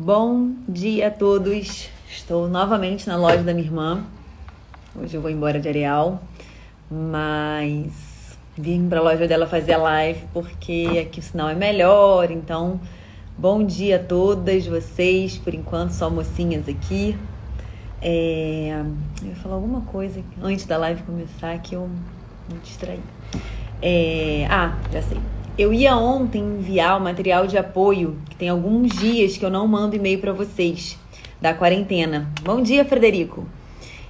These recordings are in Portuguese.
Bom dia a todos. Estou novamente na loja da minha irmã. Hoje eu vou embora de Areal, mas vim para a loja dela fazer a live porque aqui o sinal é melhor. Então, bom dia a todas vocês. Por enquanto, só mocinhas aqui. Eu ia falar alguma coisa antes da live começar que eu me distraí. Já sei. Eu ia ontem enviar o material de apoio, que tem alguns dias que eu não mando e-mail para vocês, da quarentena. Bom dia, Frederico.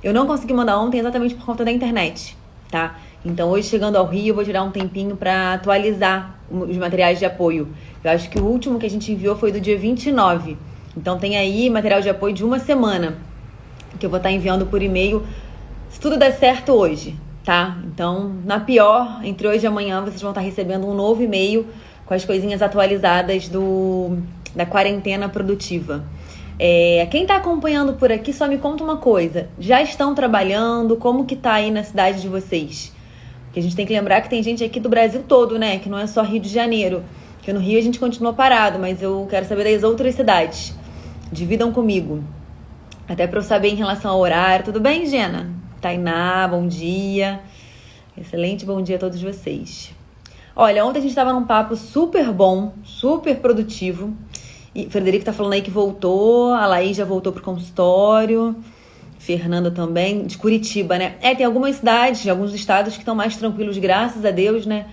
Eu não consegui mandar ontem exatamente por conta da internet, tá? Então, hoje, chegando ao Rio, eu vou tirar um tempinho para atualizar os materiais de apoio. Eu acho que o último que a gente enviou foi do dia 29. Então, tem aí material de apoio de uma semana, que eu vou estar enviando por e-mail, se tudo der certo hoje. Tá? Então, na pior, entre hoje e amanhã, vocês vão estar recebendo um novo e-mail com as coisinhas atualizadas da quarentena produtiva. Quem está acompanhando por aqui, só me conta uma coisa. Já estão trabalhando? Como que tá aí na cidade de vocês? Porque a gente tem que lembrar que tem gente aqui do Brasil todo, né? Que não é só Rio de Janeiro. Porque no Rio a gente continua parado, mas eu quero saber das outras cidades. Dividam comigo. Até para eu saber em relação ao horário. Tudo bem, Gena? Tainá, bom dia. Excelente bom dia a todos vocês. Olha, ontem a gente estava num papo super bom, super produtivo. E o Frederico tá falando aí que voltou, a Laís já voltou pro consultório, Fernanda também, de Curitiba, né? Tem algumas cidades, alguns estados que estão mais tranquilos, graças a Deus, né?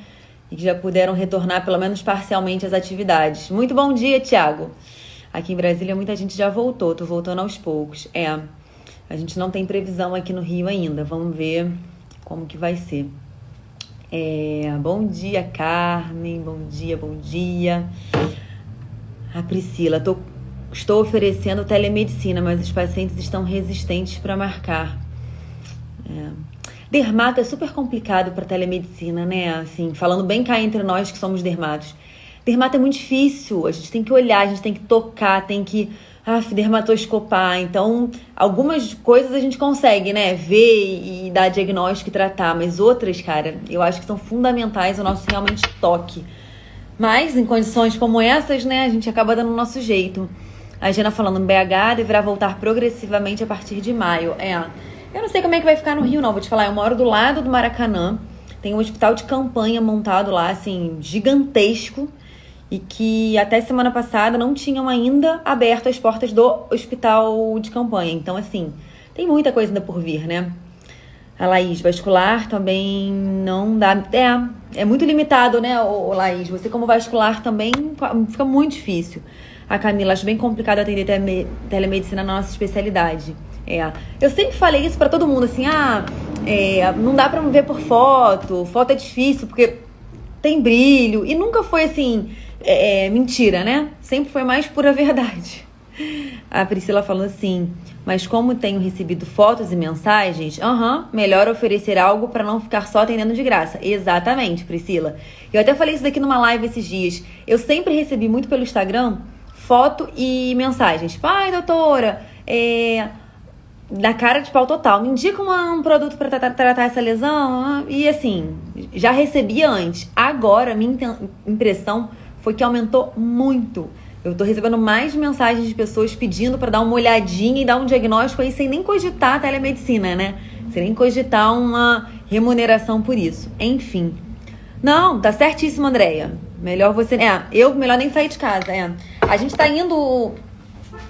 E que já puderam retornar, pelo menos parcialmente, às atividades. Muito bom dia, Thiago. Aqui em Brasília, muita gente já voltou, tô voltando aos poucos. A gente não tem previsão aqui no Rio ainda. Vamos ver como que vai ser. Bom dia, Carmen. Bom dia, bom dia. A Priscila. Estou oferecendo telemedicina, mas os pacientes estão resistentes para marcar. Dermato é super complicado para telemedicina, né? Assim, falando bem cá entre nós que somos dermatos. Dermato é muito difícil. A gente tem que olhar, a gente tem que tocar, tem que... dermatoscopar. Então, algumas coisas a gente consegue, né, ver e dar diagnóstico e tratar, mas outras, cara, eu acho que são fundamentais o nosso realmente toque. Mas, em condições como essas, né, a gente acaba dando o nosso jeito. A Gena falando, BH deverá voltar progressivamente a partir de maio. Eu não sei como é que vai ficar no Rio, não, vou te falar, eu moro do lado do Maracanã, tem um hospital de campanha montado lá, assim, gigantesco, e que até semana passada não tinham ainda aberto as portas do hospital de campanha. Então, assim, tem muita coisa ainda por vir, né? A Laís, vascular também não dá... É muito limitado, né, Laís? Você como vascular também fica muito difícil. A Camila, acho bem complicado atender telemedicina na nossa especialidade. Eu sempre falei isso pra todo mundo, assim, não dá pra ver por foto é difícil, porque tem brilho, e nunca foi assim... mentira, né? Sempre foi mais pura verdade. A Priscila falando assim, mas como tenho recebido fotos e mensagens, melhor oferecer algo para não ficar só atendendo de graça. Exatamente, Priscila. Eu até falei isso daqui numa live esses dias. Eu sempre recebi muito pelo Instagram foto e mensagens. Tipo, doutora, da cara de pau total. Me indica um produto para tratar essa lesão? E assim, já recebia antes. Agora, minha impressão foi que aumentou muito. Eu tô recebendo mais mensagens de pessoas pedindo para dar uma olhadinha e dar um diagnóstico aí sem nem cogitar a telemedicina, né? Sem nem cogitar uma remuneração por isso. Enfim. Não, tá certíssimo, Andréia. Melhor você... melhor nem sair de casa, A gente tá indo...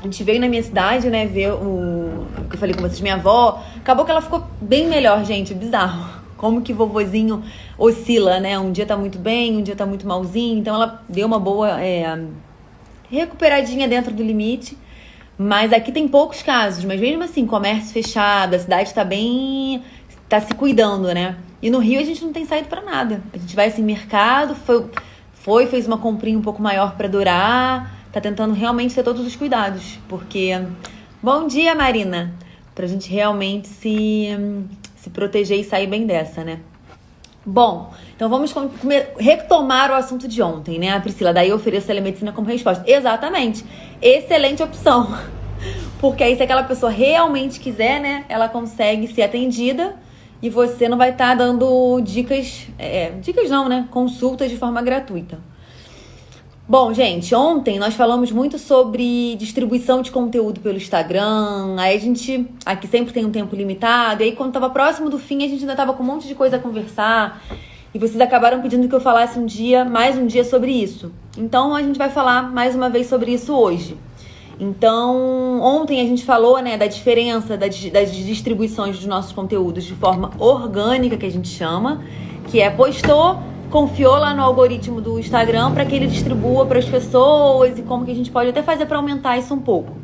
A gente veio na minha cidade, né, ver o que eu falei com vocês, minha avó. Acabou que ela ficou bem melhor, gente. Bizarro. Como que vovozinho oscila, né? Um dia tá muito bem, um dia tá muito malzinho. Então, ela deu uma boa recuperadinha dentro do limite. Mas aqui tem poucos casos. Mas mesmo assim, comércio fechado, a cidade tá se cuidando, né? E no Rio a gente não tem saído pra nada. A gente vai assim, mercado, fez uma comprinha um pouco maior pra durar. Tá tentando realmente ter todos os cuidados. Porque... Bom dia, Marina! Pra gente realmente se proteger e sair bem dessa, né? Bom, então vamos retomar o assunto de ontem, né? A Priscila, daí eu ofereço telemedicina como resposta. Exatamente. Excelente opção. Porque aí se aquela pessoa realmente quiser, né? Ela consegue ser atendida e você não vai estar dando dicas... dicas não, né? Consultas de forma gratuita. Bom, gente, ontem nós falamos muito sobre distribuição de conteúdo pelo Instagram. Aí a gente aqui sempre tem um tempo limitado. E aí, quando tava próximo do fim, a gente ainda tava com um monte de coisa a conversar. E vocês acabaram pedindo que eu falasse mais um dia sobre isso. Então, a gente vai falar mais uma vez sobre isso hoje. Então, ontem a gente falou, né, da diferença das distribuições dos nossos conteúdos de forma orgânica, que a gente chama, que é postou, confiou lá no algoritmo do Instagram para que ele distribua para as pessoas e como que a gente pode até fazer para aumentar isso um pouco.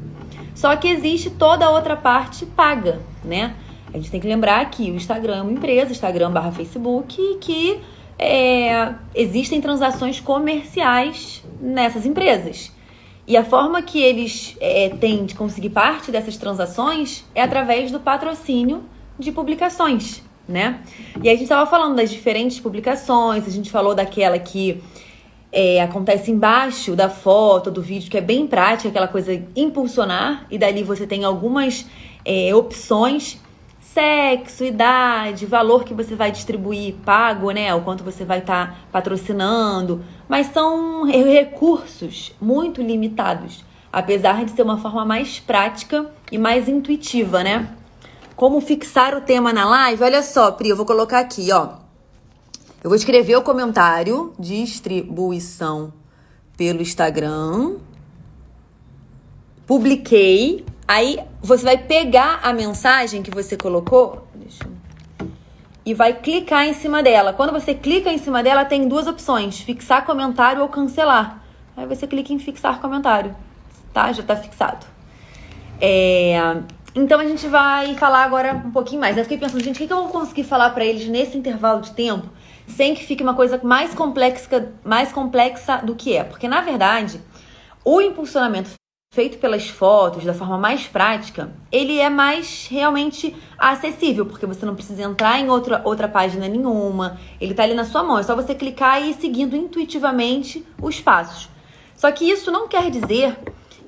Só que existe toda a outra parte paga, né? A gente tem que lembrar que o Instagram é uma empresa, Instagram/Facebook, que existem transações comerciais nessas empresas. E a forma que eles têm de conseguir parte dessas transações é através do patrocínio de publicações, né? E aí a gente estava falando das diferentes publicações, a gente falou daquela que acontece embaixo da foto, do vídeo, que é bem prática, aquela coisa impulsionar, e dali você tem algumas opções, sexo, idade, valor que você vai distribuir pago, né? O quanto você vai estar patrocinando, mas são recursos muito limitados, apesar de ser uma forma mais prática e mais intuitiva, né? Como fixar o tema na live? Olha só, Pri, eu vou colocar aqui, ó. Eu vou escrever o comentário, distribuição pelo Instagram, publiquei, aí você vai pegar a mensagem que você colocou e vai clicar em cima dela. Quando você clica em cima dela, tem duas opções, fixar comentário ou cancelar. Aí você clica em fixar comentário, tá? Já tá fixado. Então a gente vai falar agora um pouquinho mais. Eu fiquei pensando, gente, o que eu vou conseguir falar pra eles nesse intervalo de tempo sem que fique uma coisa mais complexa do que é? Porque, na verdade, o impulsionamento feito pelas fotos, da forma mais prática, ele é mais realmente acessível, porque você não precisa entrar em outra página nenhuma, ele tá ali na sua mão, é só você clicar e ir seguindo intuitivamente os passos. Só que isso não quer dizer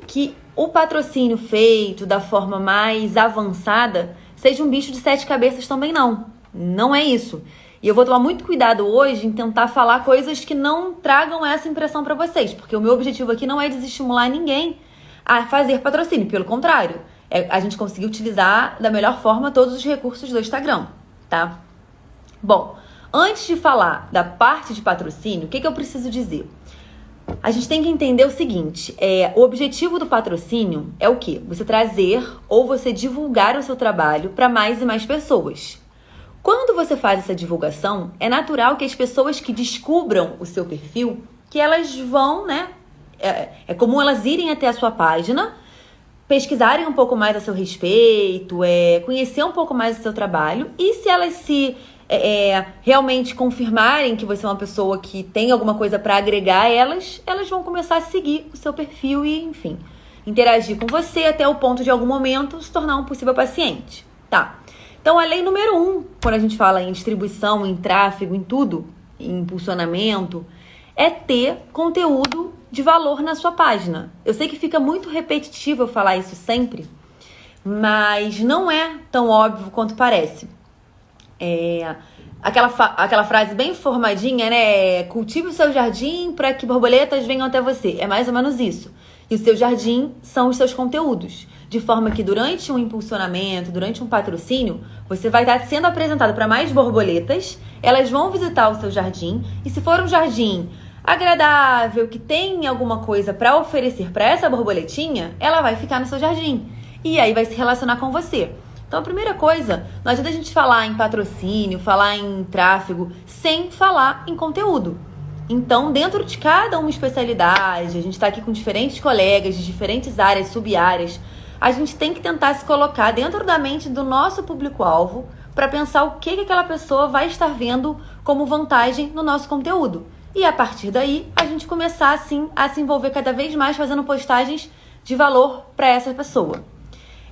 que o patrocínio feito da forma mais avançada seja um bicho de 7 cabeças também não. Não é isso. E eu vou tomar muito cuidado hoje em tentar falar coisas que não tragam essa impressão para vocês, porque o meu objetivo aqui não é desestimular ninguém a fazer patrocínio, pelo contrário, a gente conseguir utilizar da melhor forma todos os recursos do Instagram, tá? Bom, antes de falar da parte de patrocínio, o que eu preciso dizer? A gente tem que entender o seguinte, o objetivo do patrocínio é o quê? Você trazer ou você divulgar o seu trabalho para mais e mais pessoas. Quando você faz essa divulgação, é natural que as pessoas que descubram o seu perfil, que elas vão, né? É comum elas irem até a sua página, pesquisarem um pouco mais a seu respeito, conhecer um pouco mais o seu trabalho, e se elas realmente confirmarem que você é uma pessoa que tem alguma coisa para agregar a elas vão começar a seguir o seu perfil e, enfim, interagir com você até o ponto de, algum momento, se tornar um possível paciente, tá? Então, a lei número 1, quando a gente fala em distribuição, em tráfego, em tudo, em impulsionamento, é ter conteúdo de valor na sua página. Eu sei que fica muito repetitivo eu falar isso sempre, mas não é tão óbvio quanto parece. Aquela frase bem formadinha, né? Cultive o seu jardim para que borboletas venham até você. É mais ou menos isso. E o seu jardim são os seus conteúdos. De forma que durante um impulsionamento, durante um patrocínio, você vai estar sendo apresentado para mais borboletas, elas vão visitar o seu jardim, e se for um jardim agradável, que tem alguma coisa para oferecer para essa borboletinha, ela vai ficar no seu jardim. E aí vai se relacionar com você. Então, a primeira coisa, não adianta a gente falar em patrocínio, falar em tráfego, sem falar em conteúdo. Então, dentro de cada uma especialidade, a gente está aqui com diferentes colegas de diferentes áreas, sub-áreas, a gente tem que tentar se colocar dentro da mente do nosso público-alvo para pensar o que aquela pessoa vai estar vendo como vantagem no nosso conteúdo. E a partir daí, a gente começar, assim, a se envolver cada vez mais fazendo postagens de valor para essa pessoa.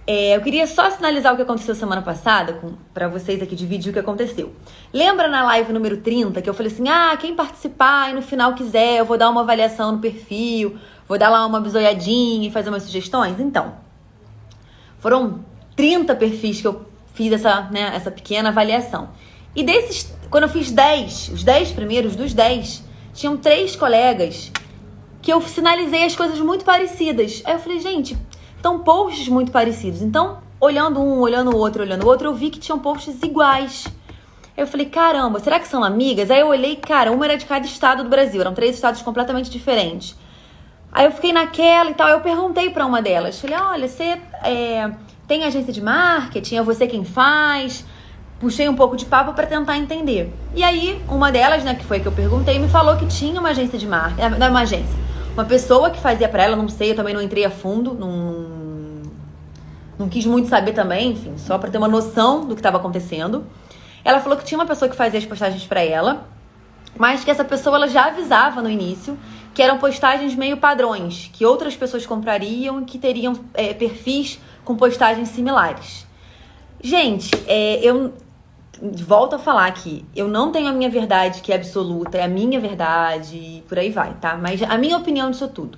Eu queria só sinalizar o que aconteceu semana passada, para vocês aqui dividir o que aconteceu. Lembra na live número 30 que eu falei assim, quem participar e no final quiser, eu vou dar uma avaliação no perfil, vou dar lá uma bisoiadinha e fazer umas sugestões? Então, foram 30 perfis que eu fiz essa pequena avaliação. E desses, quando eu fiz 10, os 10 primeiros, dos 10, tinham 3 colegas que eu sinalizei as coisas muito parecidas. Aí eu falei, gente, estão posts muito parecidos. Então, olhando um, olhando o outro, eu vi que tinham posts iguais. Aí eu falei, caramba, será que são amigas? Aí eu olhei, cara, uma era de cada estado do Brasil, eram 3 estados completamente diferentes. Aí eu fiquei naquela e tal, eu perguntei pra uma delas, falei, olha, você tem agência de marketing? É você quem faz? Puxei um pouco de papo pra tentar entender. E aí, uma delas, né, que foi que eu perguntei, me falou que tinha uma agência de marketing, não é uma agência, uma pessoa que fazia pra ela, não sei, eu também não entrei a fundo, não quis muito saber também, enfim, só pra ter uma noção do que estava acontecendo. Ela falou que tinha uma pessoa que fazia as postagens pra ela, mas que essa pessoa ela já avisava no início que eram postagens meio padrões, que outras pessoas comprariam e que teriam perfis com postagens similares. Gente, eu volto a falar aqui, eu não tenho a minha verdade que é absoluta, é a minha verdade e por aí vai, tá? Mas a minha opinião disso tudo.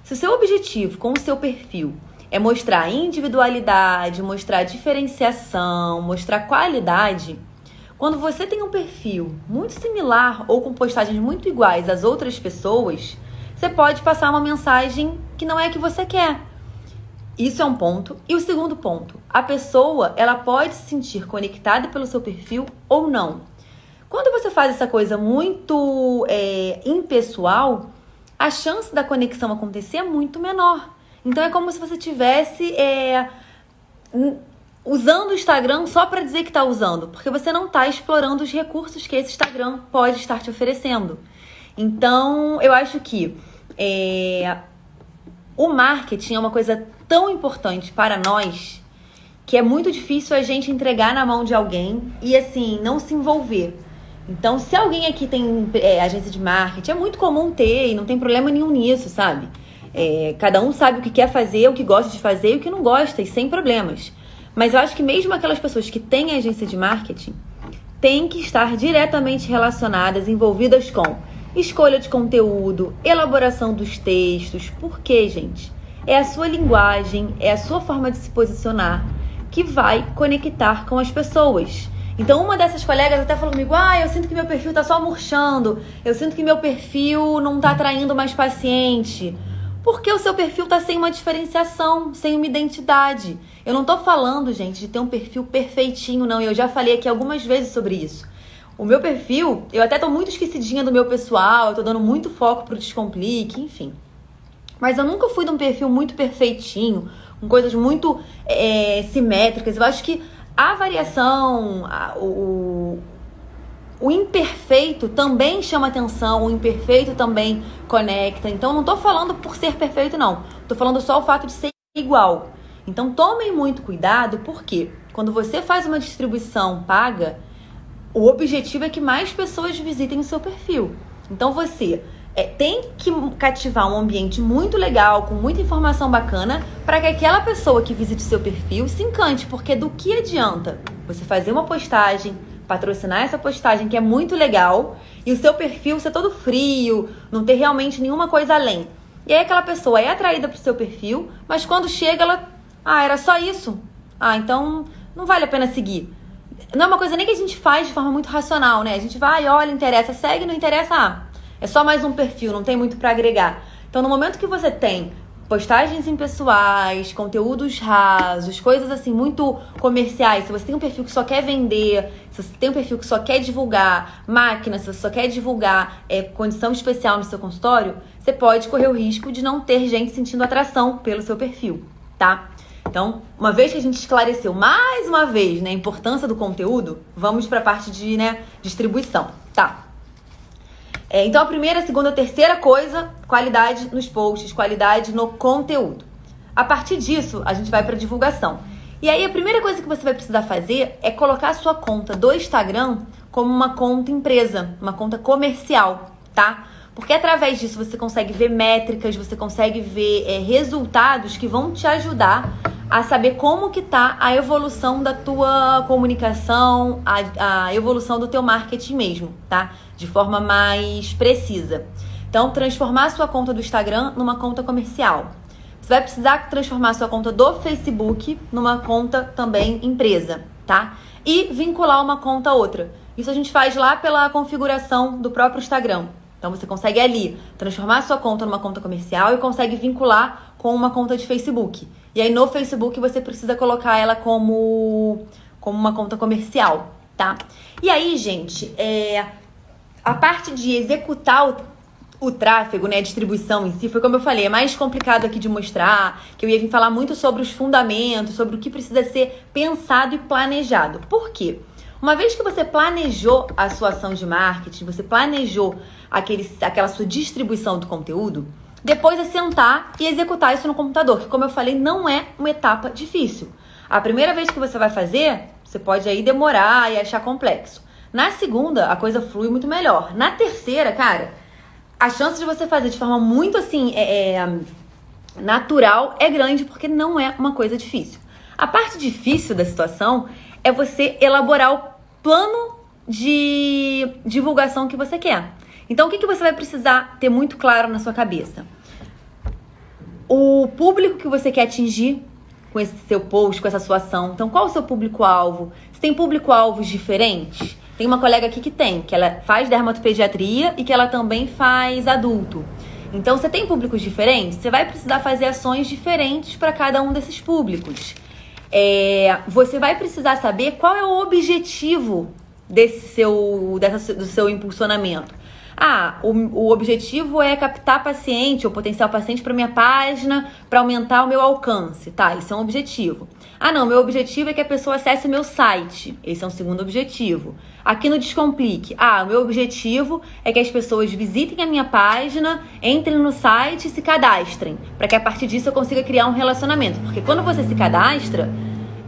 Se o seu objetivo com o seu perfil é mostrar individualidade, mostrar diferenciação, mostrar qualidade, quando você tem um perfil muito similar ou com postagens muito iguais às outras pessoas, você pode passar uma mensagem que não é a que você quer. Isso é um ponto. E o segundo ponto, a pessoa ela pode se sentir conectada pelo seu perfil ou não. Quando você faz essa coisa muito impessoal, a chance da conexão acontecer é muito menor. Então é como se você estivesse usando o Instagram só para dizer que está usando, porque você não está explorando os recursos que esse Instagram pode estar te oferecendo. Então eu acho que o marketing é uma coisa tão importante para nós que é muito difícil a gente entregar na mão de alguém e assim não se envolver. Então, se alguém aqui tem agência de marketing, é muito comum ter e não tem problema nenhum nisso, sabe? Cada um sabe o que quer fazer, o que gosta de fazer e o que não gosta, e sem problemas. Mas eu acho que mesmo aquelas pessoas que têm agência de marketing têm que estar diretamente relacionadas, envolvidas com escolha de conteúdo, elaboração dos textos. Por quê, gente? É a sua linguagem, é a sua forma de se posicionar que vai conectar com as pessoas. Então, uma dessas colegas até falou comigo, eu sinto que meu perfil tá só murchando, eu sinto que meu perfil não tá atraindo mais paciente. Porque o seu perfil tá sem uma diferenciação, sem uma identidade. Eu não tô falando, gente, de ter um perfil perfeitinho, não. Eu já falei aqui algumas vezes sobre isso. O meu perfil, eu até tô muito esquecidinha do meu pessoal, eu tô dando muito foco pro Descomplique, enfim. Mas eu nunca fui de um perfil muito perfeitinho, com coisas muito simétricas. Eu acho que a variação, o imperfeito também chama atenção, o imperfeito também conecta. Então, não tô falando por ser perfeito, não. Tô falando só o fato de ser igual. Então, tomem muito cuidado, porque quando você faz uma distribuição paga, o objetivo é que mais pessoas visitem o seu perfil. Então, você tem que cativar um ambiente muito legal, com muita informação bacana, para que aquela pessoa que visite o seu perfil se encante. Porque do que adianta você fazer uma postagem, patrocinar essa postagem que é muito legal e o seu perfil ser todo frio, não ter realmente nenhuma coisa além. E aí aquela pessoa é atraída pro seu perfil, mas quando chega ela, era só isso? Então não vale a pena seguir. Não é uma coisa nem que a gente faz de forma muito racional, né? A gente vai, olha, interessa, segue, não interessa, é só mais um perfil, não tem muito pra agregar. Então no momento que você tem postagens impessoais, conteúdos rasos, coisas assim muito comerciais, se você tem um perfil que só quer vender, se você tem um perfil que só quer divulgar máquina, se você só quer divulgar condição especial no seu consultório, você pode correr o risco de não ter gente sentindo atração pelo seu perfil, tá? Então, uma vez que a gente esclareceu mais uma vez, né, a importância do conteúdo, vamos para a parte de distribuição, tá? Então, a primeira, a segunda, a terceira coisa, qualidade nos posts, qualidade no conteúdo. A partir disso, a gente vai para divulgação. E aí, a primeira coisa que você vai precisar fazer é colocar a sua conta do Instagram como uma conta empresa, uma conta comercial, tá? Porque através disso você consegue ver métricas, você consegue ver resultados que vão te ajudar a saber como que tá a evolução da tua comunicação, a evolução do teu marketing mesmo, tá? De forma mais precisa. Então, transformar a sua conta do Instagram numa conta comercial. Você vai precisar transformar a sua conta do Facebook numa conta também empresa, tá? E vincular uma conta a outra. Isso a gente faz lá pela configuração do próprio Instagram, Então você consegue ali transformar a sua conta numa conta comercial e consegue vincular com uma conta de Facebook. E aí no Facebook você precisa colocar ela como uma conta comercial, tá? E aí, gente, a parte de executar o tráfego, né, a distribuição em si, foi como eu falei, é mais complicado aqui de mostrar, que eu ia vir falar muito sobre os fundamentos, sobre o que precisa ser pensado e planejado. Por quê? Uma vez que você planejou a sua ação de marketing, você planejou aquela sua distribuição do conteúdo, depois é sentar e executar isso no computador, que como eu falei, não é uma etapa difícil. A primeira vez que você vai fazer, você pode aí demorar e achar complexo. Na segunda, a coisa flui muito melhor. Na terceira, cara, a chance de você fazer de forma muito assim, natural é grande, porque não é uma coisa difícil. A parte difícil da situação é você elaborar o plano de divulgação que você quer. Então, o que você vai precisar ter muito claro na sua cabeça? O público que você quer atingir com esse seu post, com essa sua ação. Então, qual é o seu público-alvo? Você tem público-alvos diferentes? Tem uma colega aqui que ela faz dermatopediatria e que ela também faz adulto. Então, você tem públicos diferentes? Você vai precisar fazer ações diferentes para cada um desses públicos. Você vai precisar saber qual é o objetivo do seu impulsionamento. O objetivo é captar paciente ou potencial paciente para minha página para aumentar o meu alcance. Tá, esse é um objetivo. Não, meu objetivo é que a pessoa acesse o meu site. Esse é um segundo objetivo. Aqui no Descomplique. O meu objetivo é que as pessoas visitem a minha página, entrem no site e se cadastrem. Para que a partir disso eu consiga criar um relacionamento. Porque quando você se cadastra,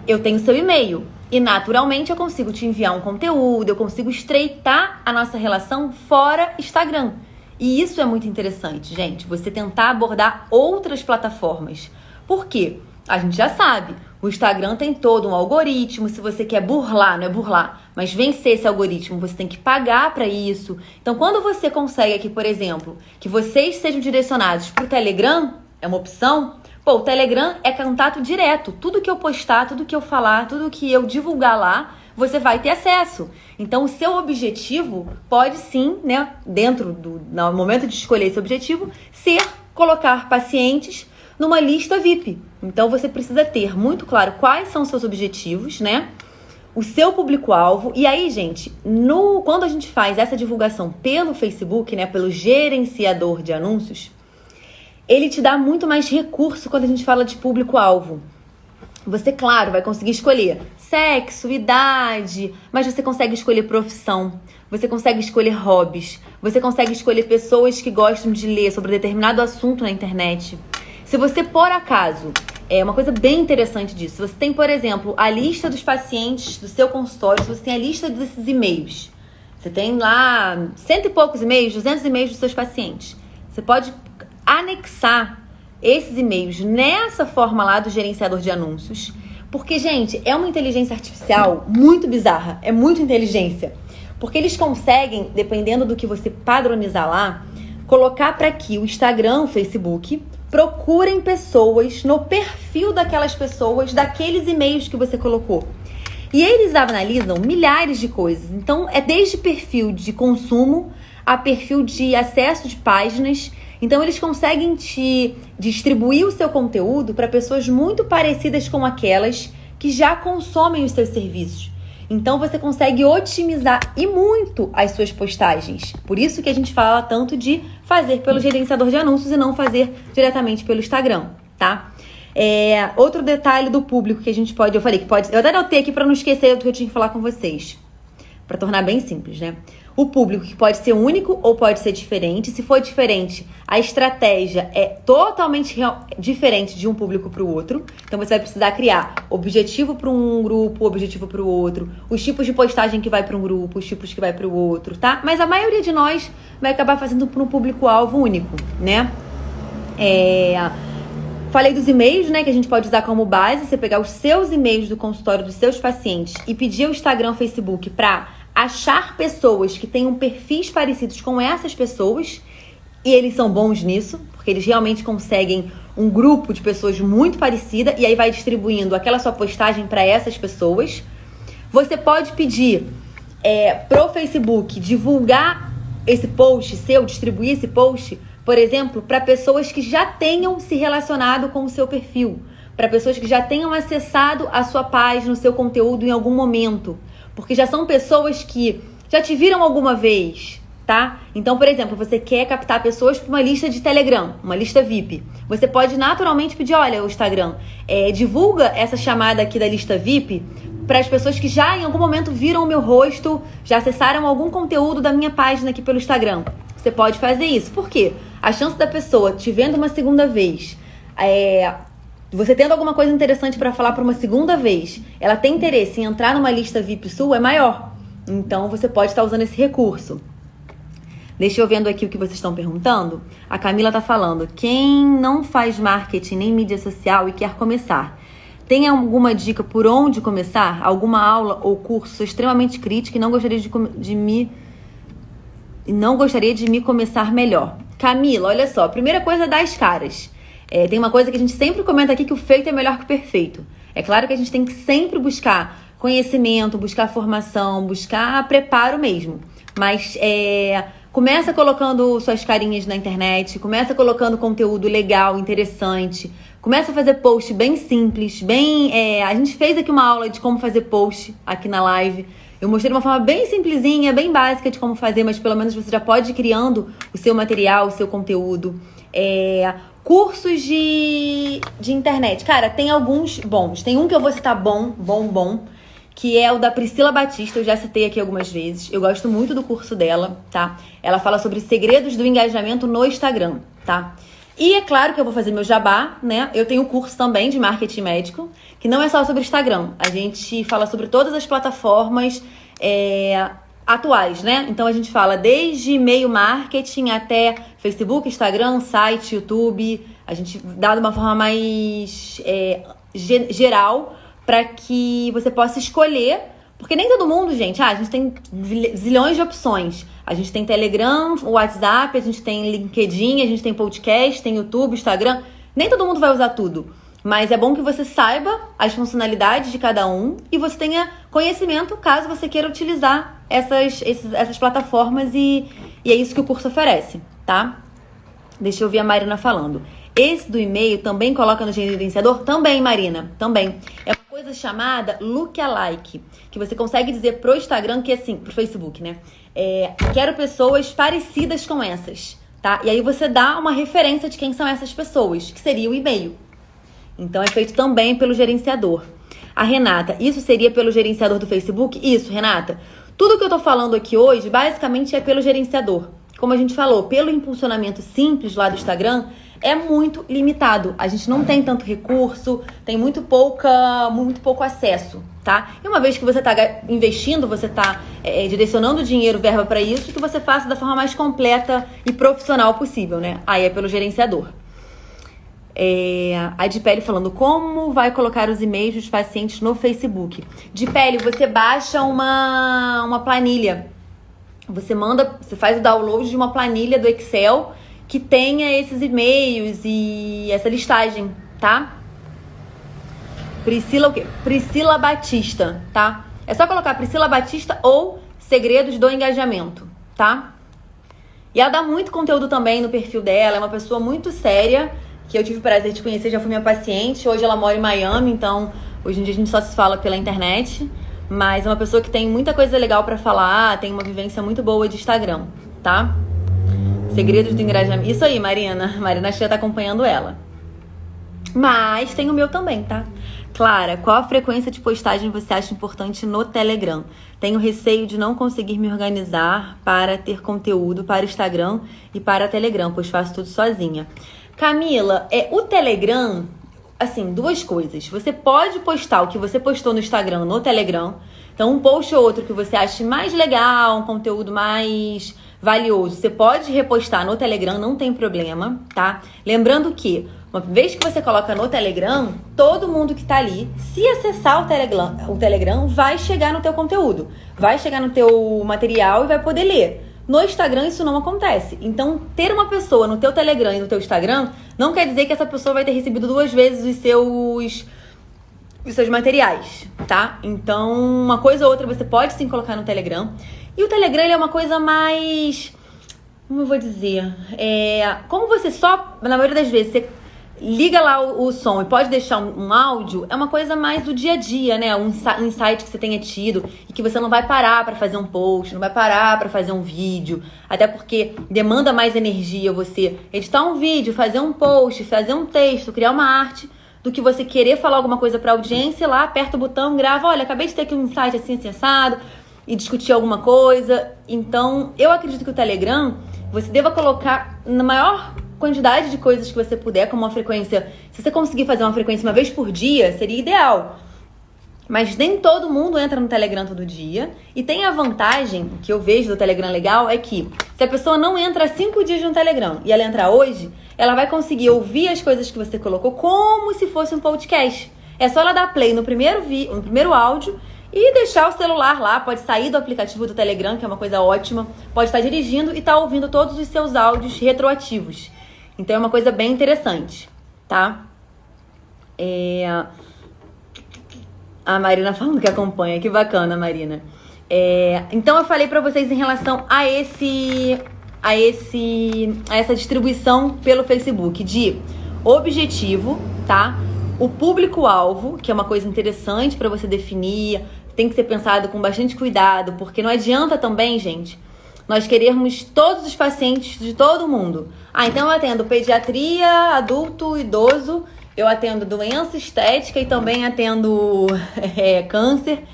eu tenho seu e-mail. E naturalmente eu consigo te enviar um conteúdo, eu consigo estreitar a nossa relação fora Instagram. E isso é muito interessante, gente, você tentar abordar outras plataformas. Por quê? A gente já sabe, o Instagram tem todo um algoritmo, se você quer burlar, não é burlar, mas vencer esse algoritmo, você tem que pagar para isso. Então, quando você consegue aqui, por exemplo, que vocês sejam direcionados para o Telegram, é uma opção. O Telegram é contato direto. Tudo que eu postar, tudo que eu falar, tudo que eu divulgar lá, você vai ter acesso. Então, o seu objetivo pode sim, né, no momento de escolher esse objetivo, ser colocar pacientes numa lista VIP. Então, você precisa ter muito claro quais são os seus objetivos, né? O seu público-alvo. E aí, gente, quando a gente faz essa divulgação pelo Facebook, né, pelo gerenciador de anúncios, ele te dá muito mais recurso quando a gente fala de público-alvo. Você, claro, vai conseguir escolher sexo, idade, mas você consegue escolher profissão, você consegue escolher hobbies, você consegue escolher pessoas que gostam de ler sobre determinado assunto na internet. Se você, por acaso, uma coisa bem interessante disso, se você tem, por exemplo, a lista dos pacientes do seu consultório, se você tem a lista desses e-mails, você tem lá 100 e poucos e-mails, 200 e-mails dos seus pacientes, você pode anexar esses e-mails nessa forma lá do gerenciador de anúncios, porque, gente, é uma inteligência artificial muito bizarra, é muita inteligência, porque eles conseguem, dependendo do que você padronizar lá, colocar para que o Instagram, o Facebook, procurem pessoas no perfil daquelas pessoas, daqueles e-mails que você colocou. E eles analisam milhares de coisas, então é desde perfil de consumo a perfil de acesso de páginas. Então, eles conseguem te distribuir o seu conteúdo para pessoas muito parecidas com aquelas que já consomem os seus serviços. Então, você consegue otimizar e muito as suas postagens. Por isso que a gente fala tanto de fazer pelo gerenciador de anúncios e não fazer diretamente pelo Instagram, tá? Outro detalhe do público que a gente pode... Eu até anotei aqui para não esquecer do que eu tinha que falar com vocês. Para tornar bem simples, né? O público que pode ser único ou pode ser diferente. Se for diferente, a estratégia é totalmente diferente de um público para o outro. Então, você vai precisar criar objetivo para um grupo, objetivo para o outro, os tipos de postagem que vai para um grupo, os tipos que vai para o outro, tá? Mas a maioria de nós vai acabar fazendo para um público-alvo único, né? Falei dos e-mails, né, que a gente pode usar como base. Você pegar os seus e-mails do consultório dos seus pacientes e pedir ao Instagram, Facebook para achar pessoas que tenham perfis parecidos com essas pessoas, e eles são bons nisso, porque eles realmente conseguem um grupo de pessoas muito parecida, e aí vai distribuindo aquela sua postagem para essas pessoas. Você pode pedir pro Facebook divulgar esse post seu, distribuir esse post, por exemplo, para pessoas que já tenham se relacionado com o seu perfil, para pessoas que já tenham acessado a sua página, o seu conteúdo em algum momento, porque já são pessoas que já te viram alguma vez, tá? Então, por exemplo, você quer captar pessoas para uma lista de Telegram, uma lista VIP. Você pode naturalmente pedir, olha, o Instagram, divulga essa chamada aqui da lista VIP para as pessoas que já em algum momento viram o meu rosto, já acessaram algum conteúdo da minha página aqui pelo Instagram. Você pode fazer isso. Por quê? A chance da pessoa te vendo uma segunda vez, você tendo alguma coisa interessante para falar para uma segunda vez, ela tem interesse em entrar numa lista VIP sua, é maior. Então, você pode estar usando esse recurso. Deixa eu vendo aqui o que vocês estão perguntando. A Camila tá falando, quem não faz marketing nem mídia social e quer começar, tem alguma dica por onde começar? Alguma aula ou curso? Sou extremamente crítica e não gostaria de me começar melhor. Camila, olha só, primeira coisa, dar as caras. Tem uma coisa que a gente sempre comenta aqui, que o feito é melhor que o perfeito. É claro que a gente tem que sempre buscar conhecimento, buscar formação, buscar preparo mesmo. Mas começa colocando suas carinhas na internet, começa colocando conteúdo legal, interessante, começa a fazer post bem simples, a gente fez aqui uma aula de como fazer post aqui na live. Eu mostrei de uma forma bem simplesinha, bem básica de como fazer, mas pelo menos você já pode ir criando o seu material, o seu conteúdo. Cursos de internet. Cara, tem alguns bons. Tem um que eu vou citar bom, que é o da Priscila Batista. Eu já citei aqui algumas vezes. Eu gosto muito do curso dela, tá? Ela fala sobre segredos do engajamento no Instagram, tá? E é claro que eu vou fazer meu jabá, né? Eu tenho um curso também de marketing médico, que não é só sobre Instagram. A gente fala sobre todas as plataformas atuais, né? Então a gente fala desde e-mail marketing até Facebook, Instagram, site, YouTube. A gente dá de uma forma mais geral para que você possa escolher, porque nem todo mundo, gente, a gente tem zilhões de opções. A gente tem Telegram, WhatsApp, a gente tem LinkedIn, a gente tem podcast, tem YouTube, Instagram. Nem todo mundo vai usar tudo, mas é bom que você saiba as funcionalidades de cada um e você tenha conhecimento caso você queira utilizar essas plataformas e é isso que o curso oferece, tá? Deixa eu ver a Marina falando. Esse do e-mail também coloca no gerenciador? Também, Marina, também. É uma coisa chamada lookalike, que você consegue dizer pro Instagram que assim, pro Facebook, né? Quero pessoas parecidas com essas, tá? E aí você dá uma referência de quem são essas pessoas, que seria o e-mail. Então é feito também pelo gerenciador. A Renata, isso seria pelo gerenciador do Facebook? Isso, Renata. Tudo que eu tô falando aqui hoje, basicamente é pelo gerenciador. Como a gente falou, pelo impulsionamento simples lá do Instagram, é muito limitado. A gente não tem tanto recurso, tem muito pouco acesso, tá? E uma vez que você tá investindo, você tá direcionando dinheiro, verba para isso, que você faça da forma mais completa e profissional possível, né? Aí é pelo gerenciador. A Dipele falando, como vai colocar os e-mails dos pacientes no Facebook? Dipele, você baixa uma planilha. Você faz o download de uma planilha do Excel que tenha esses e-mails e essa listagem, tá? Priscila o quê? Priscila Batista, tá? É só colocar Priscila Batista ou Segredos do Engajamento, tá? E ela dá muito conteúdo também no perfil dela, é uma pessoa muito séria, que eu tive o prazer de conhecer, já fui minha paciente. Hoje ela mora em Miami, então hoje em dia a gente só se fala pela internet. Mas é uma pessoa que tem muita coisa legal pra falar, tem uma vivência muito boa de Instagram, tá? Segredos do engajamento. Isso aí, Marina. Marina acho que já tá acompanhando ela. Mas tem o meu também, tá? Clara, qual a frequência de postagem você acha importante no Telegram? Tenho receio de não conseguir me organizar para ter conteúdo para Instagram e para Telegram, pois faço tudo sozinha. Camila, o Telegram, assim, duas coisas. Você pode postar o que você postou no Instagram no Telegram. Então, um post ou outro que você ache mais legal, um conteúdo mais valioso, você pode repostar no Telegram, não tem problema, tá? Lembrando que, uma vez que você coloca no Telegram, todo mundo que tá ali, se acessar o Telegram, vai chegar no teu conteúdo, vai chegar no teu material e vai poder ler. No Instagram isso não acontece. Então, ter uma pessoa no teu Telegram e no teu Instagram não quer dizer que essa pessoa vai ter recebido 2 vezes os seus materiais, tá? Então, uma coisa ou outra você pode sim colocar no Telegram. E o Telegram ele é uma coisa mais Como eu vou dizer? Como você só, na maioria das vezes, você liga lá o som e pode deixar um áudio, é uma coisa mais do dia a dia, né? Um insight que você tenha tido e que você não vai parar pra fazer um post, não vai parar pra fazer um vídeo, até porque demanda mais energia você editar um vídeo, fazer um post, fazer um texto, criar uma arte, do que você querer falar alguma coisa pra audiência, lá aperta o botão, grava, olha, acabei de ter aqui um insight assim, assado, e discutir alguma coisa. Então, eu acredito que o Telegram, você deva colocar na maior quantidade de coisas que você puder, como uma frequência. Se você conseguir fazer uma frequência uma vez por dia, seria ideal. Mas nem todo mundo entra no Telegram todo dia. E tem a vantagem, o que eu vejo do Telegram legal, é que se a pessoa não entra 5 dias no Telegram e ela entrar hoje, ela vai conseguir ouvir as coisas que você colocou como se fosse um podcast. É só ela dar play no primeiro áudio e deixar o celular lá, pode sair do aplicativo do Telegram, que é uma coisa ótima, pode estar dirigindo e estar ouvindo todos os seus áudios retroativos. Então é uma coisa bem interessante, tá? A Marina falando que acompanha, que bacana, Marina. Então eu falei pra vocês em relação a essa distribuição pelo Facebook de objetivo, tá? O público-alvo, que é uma coisa interessante pra você definir, tem que ser pensado com bastante cuidado, porque não adianta também, gente, nós querermos todos os pacientes de todo mundo. Então eu atendo pediatria, adulto, idoso, eu atendo doença estética e também atendo câncer.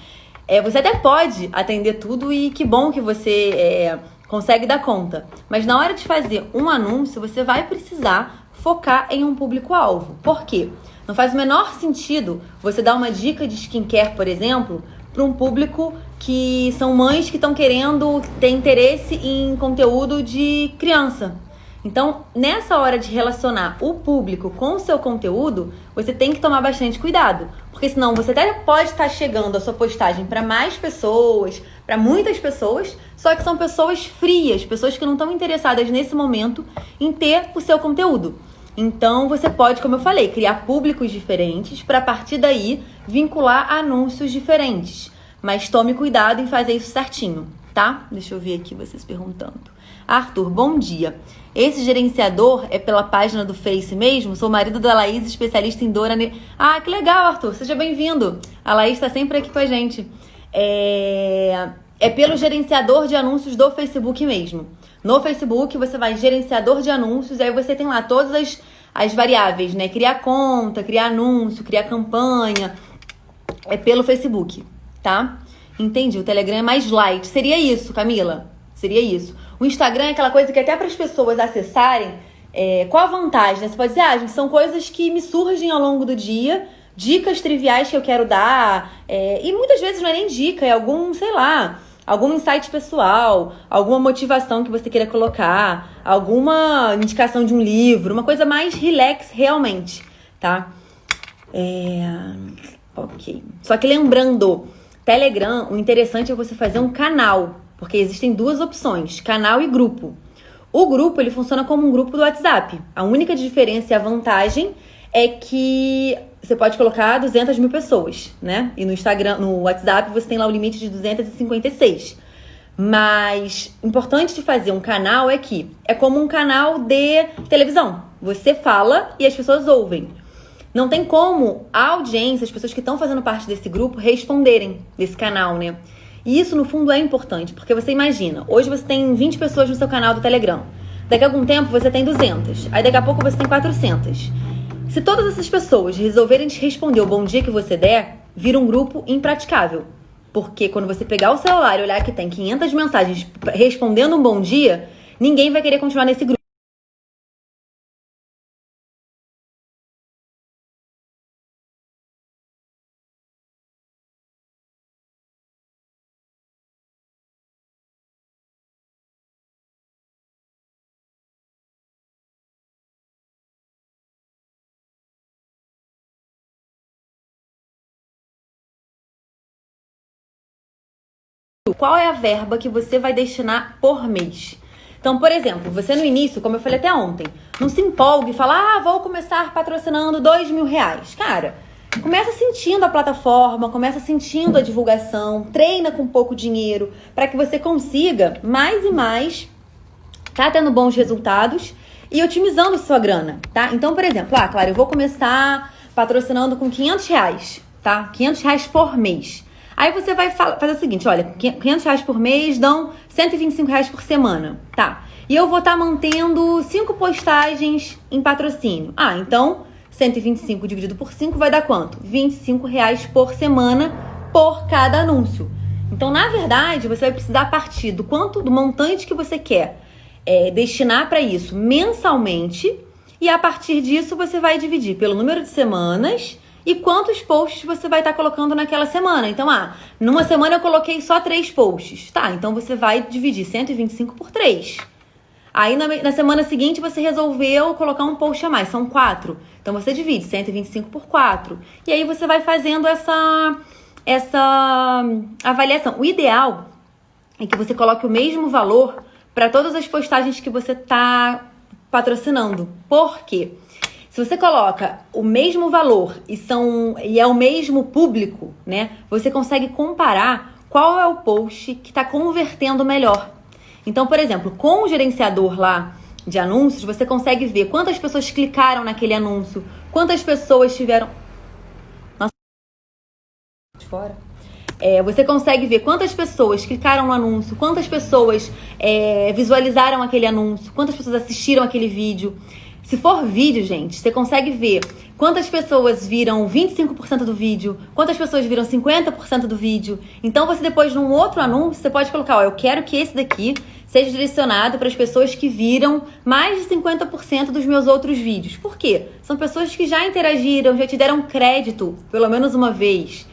Você até pode atender tudo e que bom que você consegue dar conta. Mas na hora de fazer um anúncio, você vai precisar focar em um público-alvo. Por quê? Não faz o menor sentido você dar uma dica de skincare, por exemplo, para um público que são mães que estão querendo ter interesse em conteúdo de criança. Então, nessa hora de relacionar o público com o seu conteúdo, você tem que tomar bastante cuidado. Porque senão você até pode estar chegando a sua postagem para mais pessoas, para muitas pessoas, só que são pessoas frias, pessoas que não estão interessadas nesse momento em ter o seu conteúdo. Então, você pode, como eu falei, criar públicos diferentes para a partir daí vincular anúncios diferentes. Mas tome cuidado em fazer isso certinho, tá? Deixa eu ver aqui vocês perguntando. Arthur, bom dia. Esse gerenciador é pela página do Face mesmo? Sou marido da Laís, especialista em dor. Ah, que legal, Arthur. Seja bem-vindo. A Laís está sempre aqui com a gente. É pelo gerenciador de anúncios do Facebook mesmo. No Facebook, você vai em gerenciador de anúncios, aí você tem lá todas as variáveis, né? Criar conta, criar anúncio, criar campanha. É pelo Facebook, tá? Entendi. O Telegram é mais light. Seria isso, Camila? Seria isso. O Instagram é aquela coisa que até para as pessoas acessarem, qual a vantagem? Né? Você pode dizer, gente, são coisas que me surgem ao longo do dia, dicas triviais que eu quero dar, e muitas vezes não é nem dica, é algum, sei lá, algum insight pessoal, alguma motivação que você queira colocar, alguma indicação de um livro, uma coisa mais relax realmente, tá? Ok. Só que lembrando, Telegram, o interessante é você fazer um canal, porque existem duas opções, canal e grupo. O grupo, ele funciona como um grupo do WhatsApp. A única diferença e a vantagem é que você pode colocar 200 mil pessoas, né? E no Instagram, no WhatsApp, você tem lá o limite de 256. Mas, importante de fazer um canal é que é como um canal de televisão. Você fala e as pessoas ouvem. Não tem como a audiência, as pessoas que estão fazendo parte desse grupo, responderem desse canal, né? E isso, no fundo, é importante, porque você imagina, hoje você tem 20 pessoas no seu canal do Telegram. Daqui a algum tempo você tem 200. Aí daqui a pouco você tem 400. Se todas essas pessoas resolverem te responder o bom dia que você der, vira um grupo impraticável. Porque quando você pegar o celular e olhar que tem 500 mensagens respondendo um bom dia, ninguém vai querer continuar nesse grupo. Qual é a verba que você vai destinar por mês? Então, por exemplo, você no início, como eu falei até ontem, não se empolgue e fala, vou começar patrocinando R$2.000. Cara, começa sentindo a plataforma, começa sentindo a divulgação, treina com pouco dinheiro, para que você consiga mais e mais tá tendo bons resultados e otimizando sua grana, tá? Então, por exemplo, claro, eu vou começar patrocinando com R$500, tá? R$500 por mês. Aí você vai fazer o seguinte, olha, R$500 por mês dão R$125 por semana, tá? E eu vou estar mantendo 5 postagens em patrocínio. Então, 125 dividido por 5 vai dar quanto? R$25 por semana por cada anúncio. Então, na verdade, você vai precisar partir do montante que você quer destinar para isso mensalmente, e a partir disso você vai dividir pelo número de semanas e quantos posts você vai estar colocando naquela semana. Então, numa semana eu coloquei só 3 posts. Tá, então você vai dividir 125 por 3. Aí na semana seguinte você resolveu colocar um post a mais, são 4. Então você divide 125 por 4. E aí você vai fazendo essa avaliação. O ideal é que você coloque o mesmo valor para todas as postagens que você está patrocinando. Por quê? Se você coloca o mesmo valor e é o mesmo público, né? Você consegue comparar qual é o post que está convertendo melhor. Então, por exemplo, com o gerenciador lá de anúncios, você consegue ver quantas pessoas clicaram naquele anúncio, quantas pessoas tiveram... Nossa, fora. Você consegue ver quantas pessoas clicaram no anúncio, quantas pessoas visualizaram aquele anúncio, quantas pessoas assistiram aquele vídeo. Se for vídeo, gente, você consegue ver quantas pessoas viram 25% do vídeo, quantas pessoas viram 50% do vídeo. Então, você depois, num outro anúncio, você pode colocar, eu quero que esse daqui seja direcionado para as pessoas que viram mais de 50% dos meus outros vídeos. Por quê? São pessoas que já interagiram, já te deram crédito, pelo menos uma vez.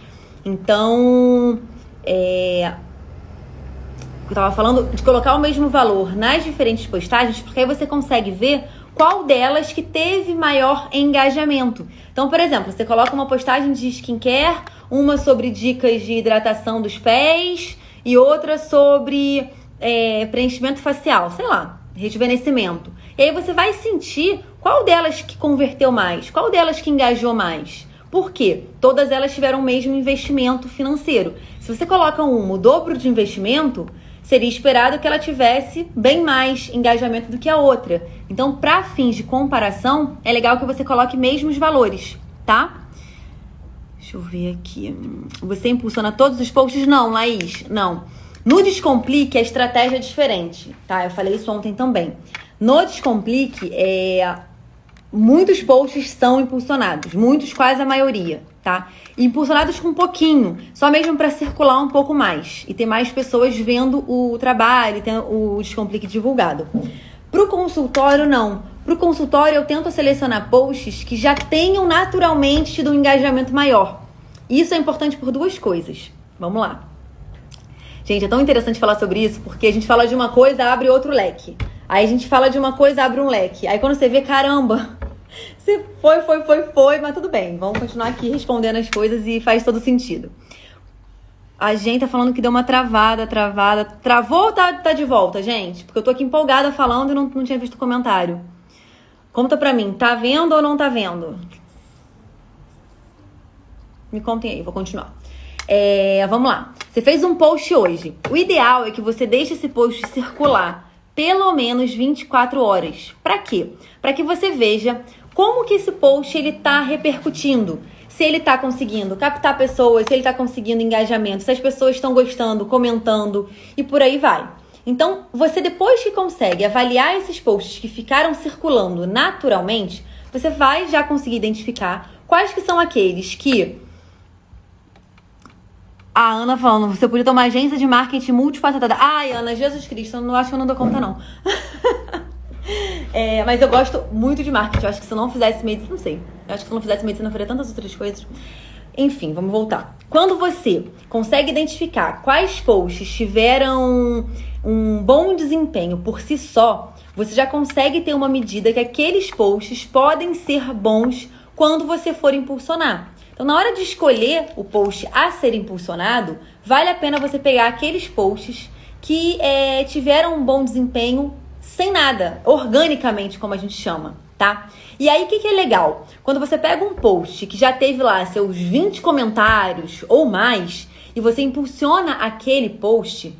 Então, eu tava falando de colocar o mesmo valor nas diferentes postagens, porque aí você consegue ver qual delas que teve maior engajamento. Então, por exemplo, você coloca uma postagem de skincare, uma sobre dicas de hidratação dos pés e outra sobre preenchimento facial, sei lá, rejuvenescimento. E aí você vai sentir qual delas que converteu mais, qual delas que engajou mais. Por quê? Todas elas tiveram o mesmo investimento financeiro. Se você coloca o dobro de investimento, seria esperado que ela tivesse bem mais engajamento do que a outra. Então, para fins de comparação, é legal que você coloque mesmos valores, tá? Deixa eu ver aqui. Você impulsiona todos os posts? Não, Laís, não. No Descomplique, a estratégia é diferente, tá? Eu falei isso ontem também. No Descomplique, muitos posts são impulsionados, muitos, quase a maioria, tá? Impulsionados com um pouquinho, só mesmo para circular um pouco mais e ter mais pessoas vendo o trabalho, ter o Descomplique divulgado. Pro consultório, não. Pro consultório, eu tento selecionar posts que já tenham naturalmente tido um engajamento maior. Isso é importante por 2 coisas. Vamos lá. Gente, é tão interessante falar sobre isso, porque a gente fala de uma coisa, abre outro leque. Aí a gente fala de uma coisa, abre um leque. Aí quando você vê, caramba, você foi, mas tudo bem. Vamos continuar aqui respondendo as coisas e faz todo sentido. A gente tá falando que deu uma travada. Travou ou tá de volta, gente? Porque eu tô aqui empolgada falando e não tinha visto o comentário. Conta pra mim, tá vendo ou não tá vendo? Me contem aí, vou continuar. Vamos lá. Você fez um post hoje. O ideal é que você deixe esse post circular pelo menos 24 horas. Para quê? Para que você veja como que esse post ele tá repercutindo. Se ele tá conseguindo captar pessoas, se ele tá conseguindo engajamento, se as pessoas estão gostando, comentando e por aí vai. Então, você depois que consegue avaliar esses posts que ficaram circulando naturalmente, você vai já conseguir identificar quais que são aqueles que... A Ana falando, você podia ter uma agência de marketing multifacetada. Ai, Ana, Jesus Cristo, eu não acho que eu não dou conta, não. Mas eu gosto muito de marketing. Eu acho que se eu não fizesse medicina, não sei. Eu acho que se eu não fizesse medicina, eu faria tantas outras coisas. Enfim, vamos voltar. Quando você consegue identificar quais posts tiveram um bom desempenho por si só, você já consegue ter uma medida que aqueles posts podem ser bons quando você for impulsionar. Então, na hora de escolher o post a ser impulsionado, vale a pena você pegar aqueles posts que tiveram um bom desempenho sem nada, organicamente, como a gente chama, tá? E aí, o que é legal? Quando você pega um post que já teve lá seus 20 comentários ou mais, e você impulsiona aquele post,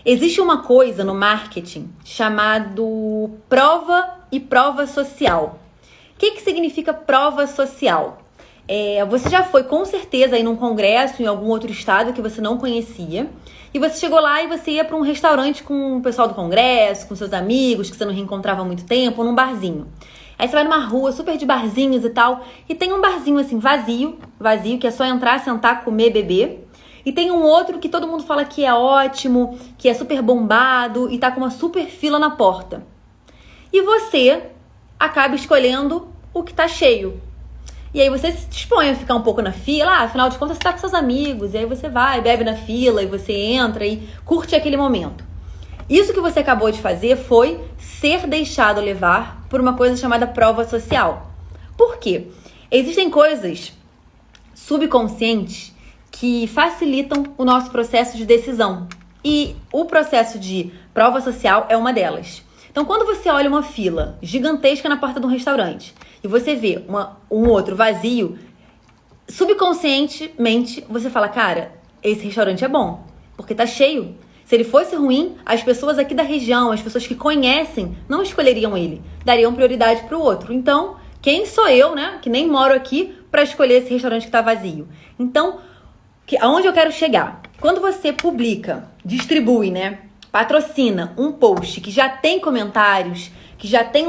Existe uma coisa no marketing chamado prova e prova social. O que significa prova social? Você já foi com certeza aí num congresso em algum outro estado que você não conhecia, e você chegou lá e você ia para um restaurante com o pessoal do congresso, com seus amigos que você não reencontrava há muito tempo, ou num barzinho. Aí você vai numa rua super de barzinhos e tal, e tem um barzinho assim vazio, que é só entrar, sentar, comer, beber. E tem um outro que todo mundo fala que é ótimo, que é super bombado e tá com uma super fila na porta. E você acaba escolhendo o que tá cheio. E aí você se dispõe a ficar um pouco na fila, afinal de contas você tá com seus amigos, e aí você vai, bebe na fila, e você entra e curte aquele momento. Isso que você acabou de fazer foi ser deixado levar por uma coisa chamada prova social. Por quê? Existem coisas subconscientes que facilitam o nosso processo de decisão. E o processo de prova social é uma delas. Então, quando você olha uma fila gigantesca na porta de um restaurante e você vê um outro vazio, subconscientemente você fala, cara, esse restaurante é bom, porque tá cheio. Se ele fosse ruim, as pessoas aqui da região, as pessoas que conhecem, não escolheriam ele, dariam prioridade para o outro. Então, quem sou eu, né, que nem moro aqui, para escolher esse restaurante que tá vazio? Então, aonde eu quero chegar? Quando você publica, distribui, né, patrocina um post que já tem comentários, que já tem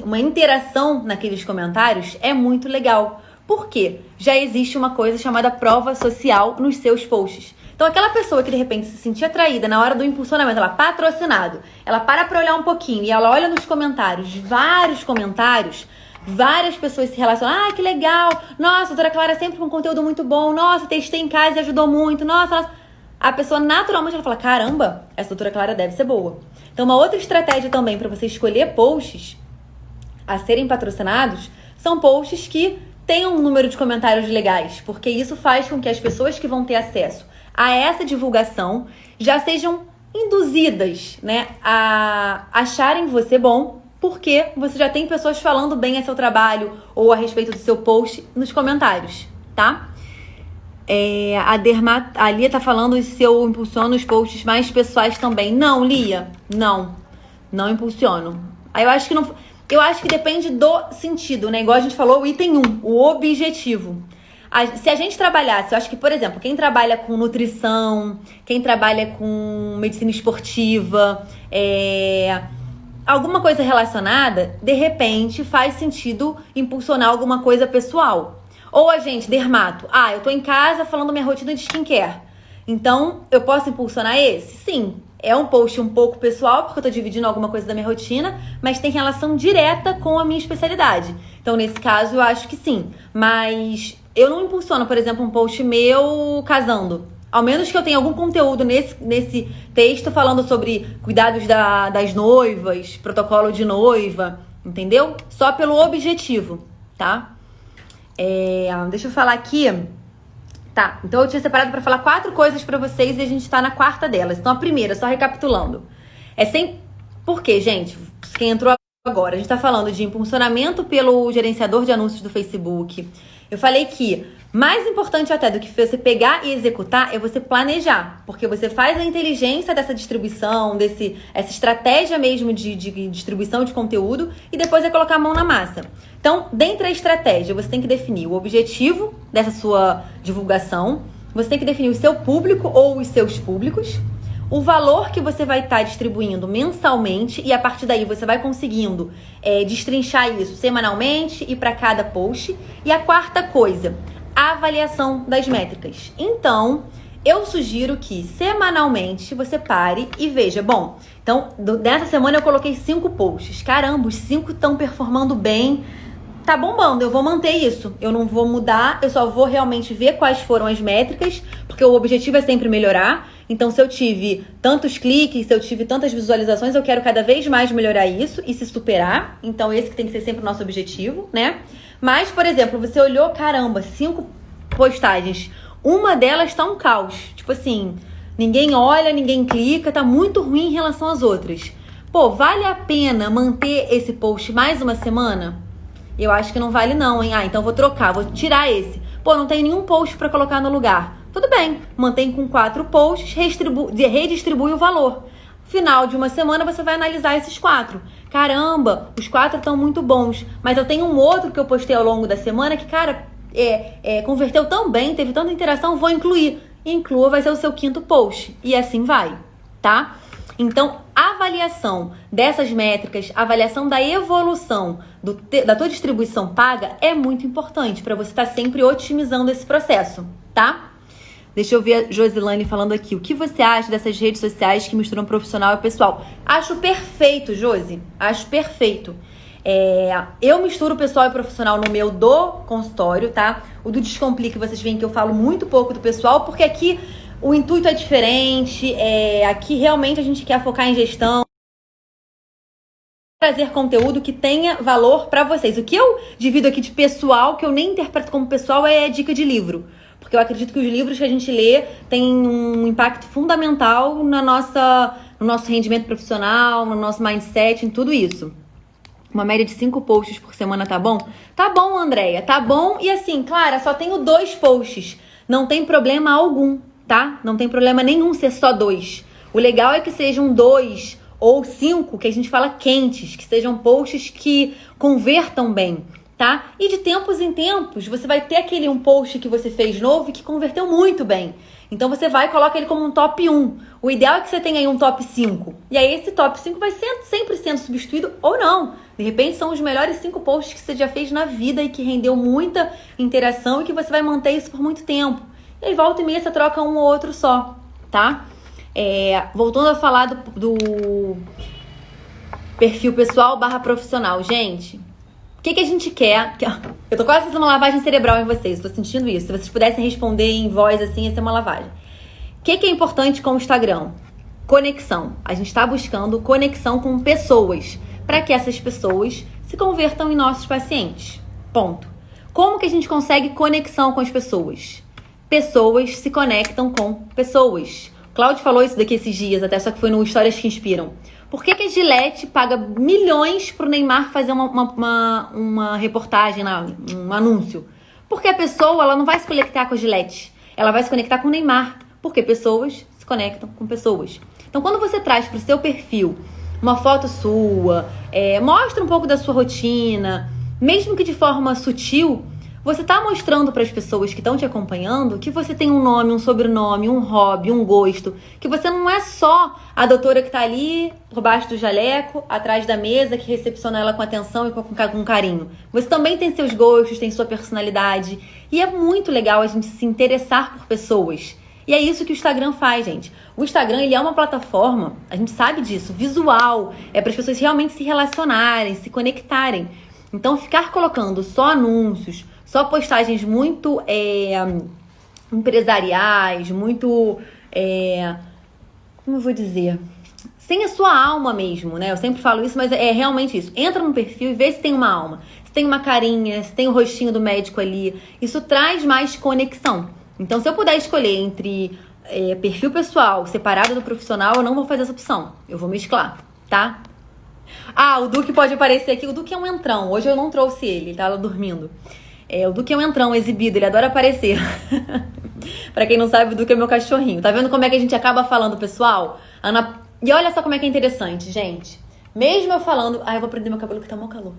uma interação naqueles comentários, é muito legal. Por quê? Já existe uma coisa chamada prova social nos seus posts. Então, aquela pessoa que de repente se sentia atraída na hora do impulsionamento, ela patrocinado, ela para olhar um pouquinho e ela olha nos comentários, vários comentários, várias pessoas se relacionam. Ah, que legal! Nossa, a doutora Clara sempre com conteúdo muito bom. Nossa, testei em casa e ajudou muito. Nossa. A pessoa naturalmente ela fala, caramba, essa doutora Clara deve ser boa. Então, uma outra estratégia também para você escolher posts a serem patrocinados são posts que tenham um número de comentários legais, porque isso faz com que as pessoas que vão ter acesso a essa divulgação já sejam induzidas, né, a acharem você bom, porque você já tem pessoas falando bem a seu trabalho ou a respeito do seu post nos comentários, tá? A Lia tá falando se eu impulsiono os posts mais pessoais também. Não, Lia, não impulsiono. Aí eu acho que não. Eu acho que depende do sentido, né? Igual a gente falou, o item 1, o objetivo. Se a gente trabalhasse, eu acho que, por exemplo, quem trabalha com nutrição, quem trabalha com medicina esportiva, alguma coisa relacionada, de repente faz sentido impulsionar alguma coisa pessoal. Ou a gente, dermato, eu tô em casa falando minha rotina de skincare. Então, eu posso impulsionar esse? Sim. É um post um pouco pessoal, porque eu tô dividindo alguma coisa da minha rotina, mas tem relação direta com a minha especialidade. Então, nesse caso, eu acho que sim. Mas eu não impulsiono, por exemplo, um post meu casando. Ao menos que eu tenha algum conteúdo nesse texto falando sobre cuidados das noivas, protocolo de noiva, entendeu? Só pelo objetivo, tá? Deixa eu falar aqui. Tá, então eu tinha separado para falar 4 coisas para vocês e a gente tá na 4ª delas. Então a primeira, só recapitulando. Por quê, gente? Quem entrou agora, a gente tá falando de impulsionamento pelo gerenciador de anúncios do Facebook. Eu falei que mais importante até do que você pegar e executar é você planejar, porque você faz a inteligência dessa distribuição, essa estratégia mesmo de distribuição de conteúdo e depois é colocar a mão na massa. Então, dentro da estratégia, você tem que definir o objetivo dessa sua divulgação, você tem que definir o seu público ou os seus públicos, o valor que você vai estar distribuindo mensalmente e a partir daí você vai conseguindo destrinchar isso semanalmente e para cada post. E a 4ª coisa, a avaliação das métricas. Então, eu sugiro que semanalmente você pare e veja, bom, então nessa semana eu coloquei 5 posts, caramba, os 5 estão performando bem, tá bombando, eu vou manter isso, eu não vou mudar, eu só vou realmente ver quais foram as métricas, porque o objetivo é sempre melhorar. Então, se eu tive tantos cliques, se eu tive tantas visualizações, eu quero cada vez mais melhorar isso e se superar. Então, esse que tem que ser sempre o nosso objetivo, né? Mas, por exemplo, você olhou, caramba, 5 postagens, uma delas tá um caos. Tipo assim, ninguém olha, ninguém clica, tá muito ruim em relação às outras. Pô, vale a pena manter esse post mais uma semana? Eu acho que não vale não, hein? Então vou trocar, vou tirar esse. Pô, não tem nenhum post pra colocar no lugar. Tudo bem, mantém com 4 posts, redistribui o valor. Final de uma semana você vai analisar esses 4. Caramba, os 4 estão muito bons, mas eu tenho um outro que eu postei ao longo da semana que, cara, converteu tão bem, teve tanta interação, vou incluir. Inclua, vai ser o seu 5º post. E assim vai, tá? Então, a avaliação dessas métricas, a avaliação da evolução da tua distribuição paga é muito importante para você estar sempre otimizando esse processo, tá? Deixa eu ver a Josilane falando aqui. O que você acha dessas redes sociais que misturam profissional e pessoal? Acho perfeito, Josi. Acho perfeito. Eu misturo pessoal e profissional no meu do consultório, tá? O do Descomplique, vocês veem que eu falo muito pouco do pessoal, porque aqui o intuito é diferente. Aqui realmente a gente quer focar em gestão, trazer conteúdo que tenha valor para vocês. O que eu divido aqui de pessoal, que eu nem interpreto como pessoal, é dica de livro. Porque eu acredito que os livros que a gente lê têm um impacto fundamental no nosso rendimento profissional, no nosso mindset, em tudo isso. Uma média de 5 posts por semana tá bom? Tá bom, Andréia, tá bom. E assim, Clara, só tenho 2 posts. Não tem problema algum, tá? Não tem problema nenhum ser só 2. O legal é que sejam 2 ou 5, que a gente fala quentes, que sejam posts que convertam bem. Tá? E de tempos em tempos, você vai ter aquele um post que você fez novo e que converteu muito bem. Então você vai e coloca ele como um top 1. O ideal é que você tenha aí um top 5. E aí esse top 5 vai sempre sendo substituído ou não. De repente são os melhores 5 posts que você já fez na vida e que rendeu muita interação e que você vai manter isso por muito tempo. E aí volta e meia você troca um ou outro só, tá? Voltando a falar do perfil pessoal / profissional. Gente, o que a gente quer? Eu tô quase fazendo uma lavagem cerebral em vocês, tô sentindo isso. Se vocês pudessem responder em voz assim, ia ser uma lavagem. O que é importante com o Instagram? Conexão. A gente tá buscando conexão com pessoas, para que essas pessoas se convertam em nossos pacientes. Ponto. Como que a gente consegue conexão com as pessoas? Pessoas se conectam com pessoas. O Cláudio falou isso daqui esses dias, até só que foi no Histórias que Inspiram. Por que a Gillette paga milhões pro Neymar fazer uma reportagem, um anúncio? Porque a pessoa, ela não vai se conectar com a Gillette. Ela vai se conectar com o Neymar. Porque pessoas se conectam com pessoas. Então, quando você traz pro seu perfil uma foto sua, mostra um pouco da sua rotina, mesmo que de forma sutil, você tá mostrando para as pessoas que estão te acompanhando que você tem um nome, um sobrenome, um hobby, um gosto, que você não é só a doutora que tá ali por baixo do jaleco, atrás da mesa, que recepciona ela com atenção e com carinho. Você também tem seus gostos, tem sua personalidade, e é muito legal a gente se interessar por pessoas. E é isso que o Instagram faz, gente. O Instagram, ele é uma plataforma, a gente sabe disso, visual, para as pessoas realmente se relacionarem, se conectarem. Então, ficar colocando só anúncios, só postagens muito empresariais, muito, como eu vou dizer, sem a sua alma mesmo, né? Eu sempre falo isso, mas é realmente isso. Entra no perfil e vê se tem uma alma, se tem uma carinha, se tem o rostinho do médico ali. Isso traz mais conexão. Então, se eu puder escolher entre perfil pessoal separado do profissional, eu não vou fazer essa opção. Eu vou mesclar, tá? O Duque pode aparecer aqui. O Duque é um entrão. Hoje eu não trouxe ele tá lá dormindo. O Duque é um entrão exibido, ele adora aparecer. Pra quem não sabe, o Duque é meu cachorrinho. Tá vendo como é que a gente acaba falando, pessoal? E olha só como é que é interessante, gente. Mesmo eu falando... eu vou prender meu cabelo que tá mó calor.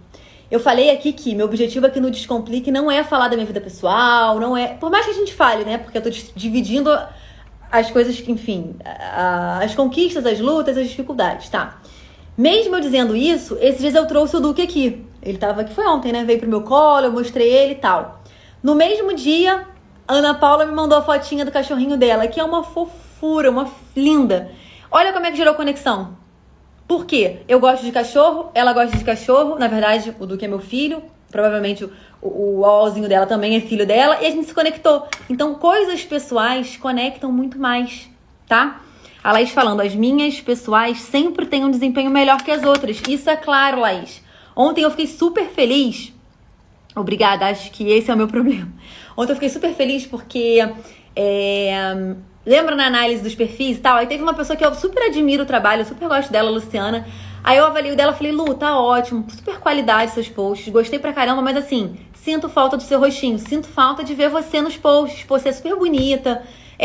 Eu falei aqui que meu objetivo aqui no Descomplique não é falar da minha vida pessoal, não é... Por mais que a gente fale, né? Porque eu tô dividindo as coisas, enfim... As conquistas, as lutas, as dificuldades, tá? Mesmo eu dizendo isso, esses dias eu trouxe o Duque aqui. Ele tava aqui, foi ontem, né? Veio pro meu colo, eu mostrei ele e tal. No mesmo dia, a Ana Paula me mandou a fotinha do cachorrinho dela, que é uma fofura, uma linda. Olha como é que gerou conexão. Por quê? Eu gosto de cachorro, ela gosta de cachorro. Na verdade, o Duque é meu filho. Provavelmente o Alzinho dela também é filho dela. E a gente se conectou. Então, coisas pessoais conectam muito mais, tá? A Laís falando, as minhas pessoais sempre têm um desempenho melhor que as outras. Isso é claro, Laís. Ontem eu fiquei super feliz. Obrigada, acho que esse é o meu problema. Ontem eu fiquei super feliz porque... lembra na análise dos perfis e tal? Aí teve uma pessoa que eu super admiro o trabalho, eu super gosto dela, Luciana. Aí eu avalio dela e falei, Lu, tá ótimo, super qualidade seus posts, gostei pra caramba, mas assim, sinto falta do seu rostinho, sinto falta de ver você nos posts, pô, você é super bonita,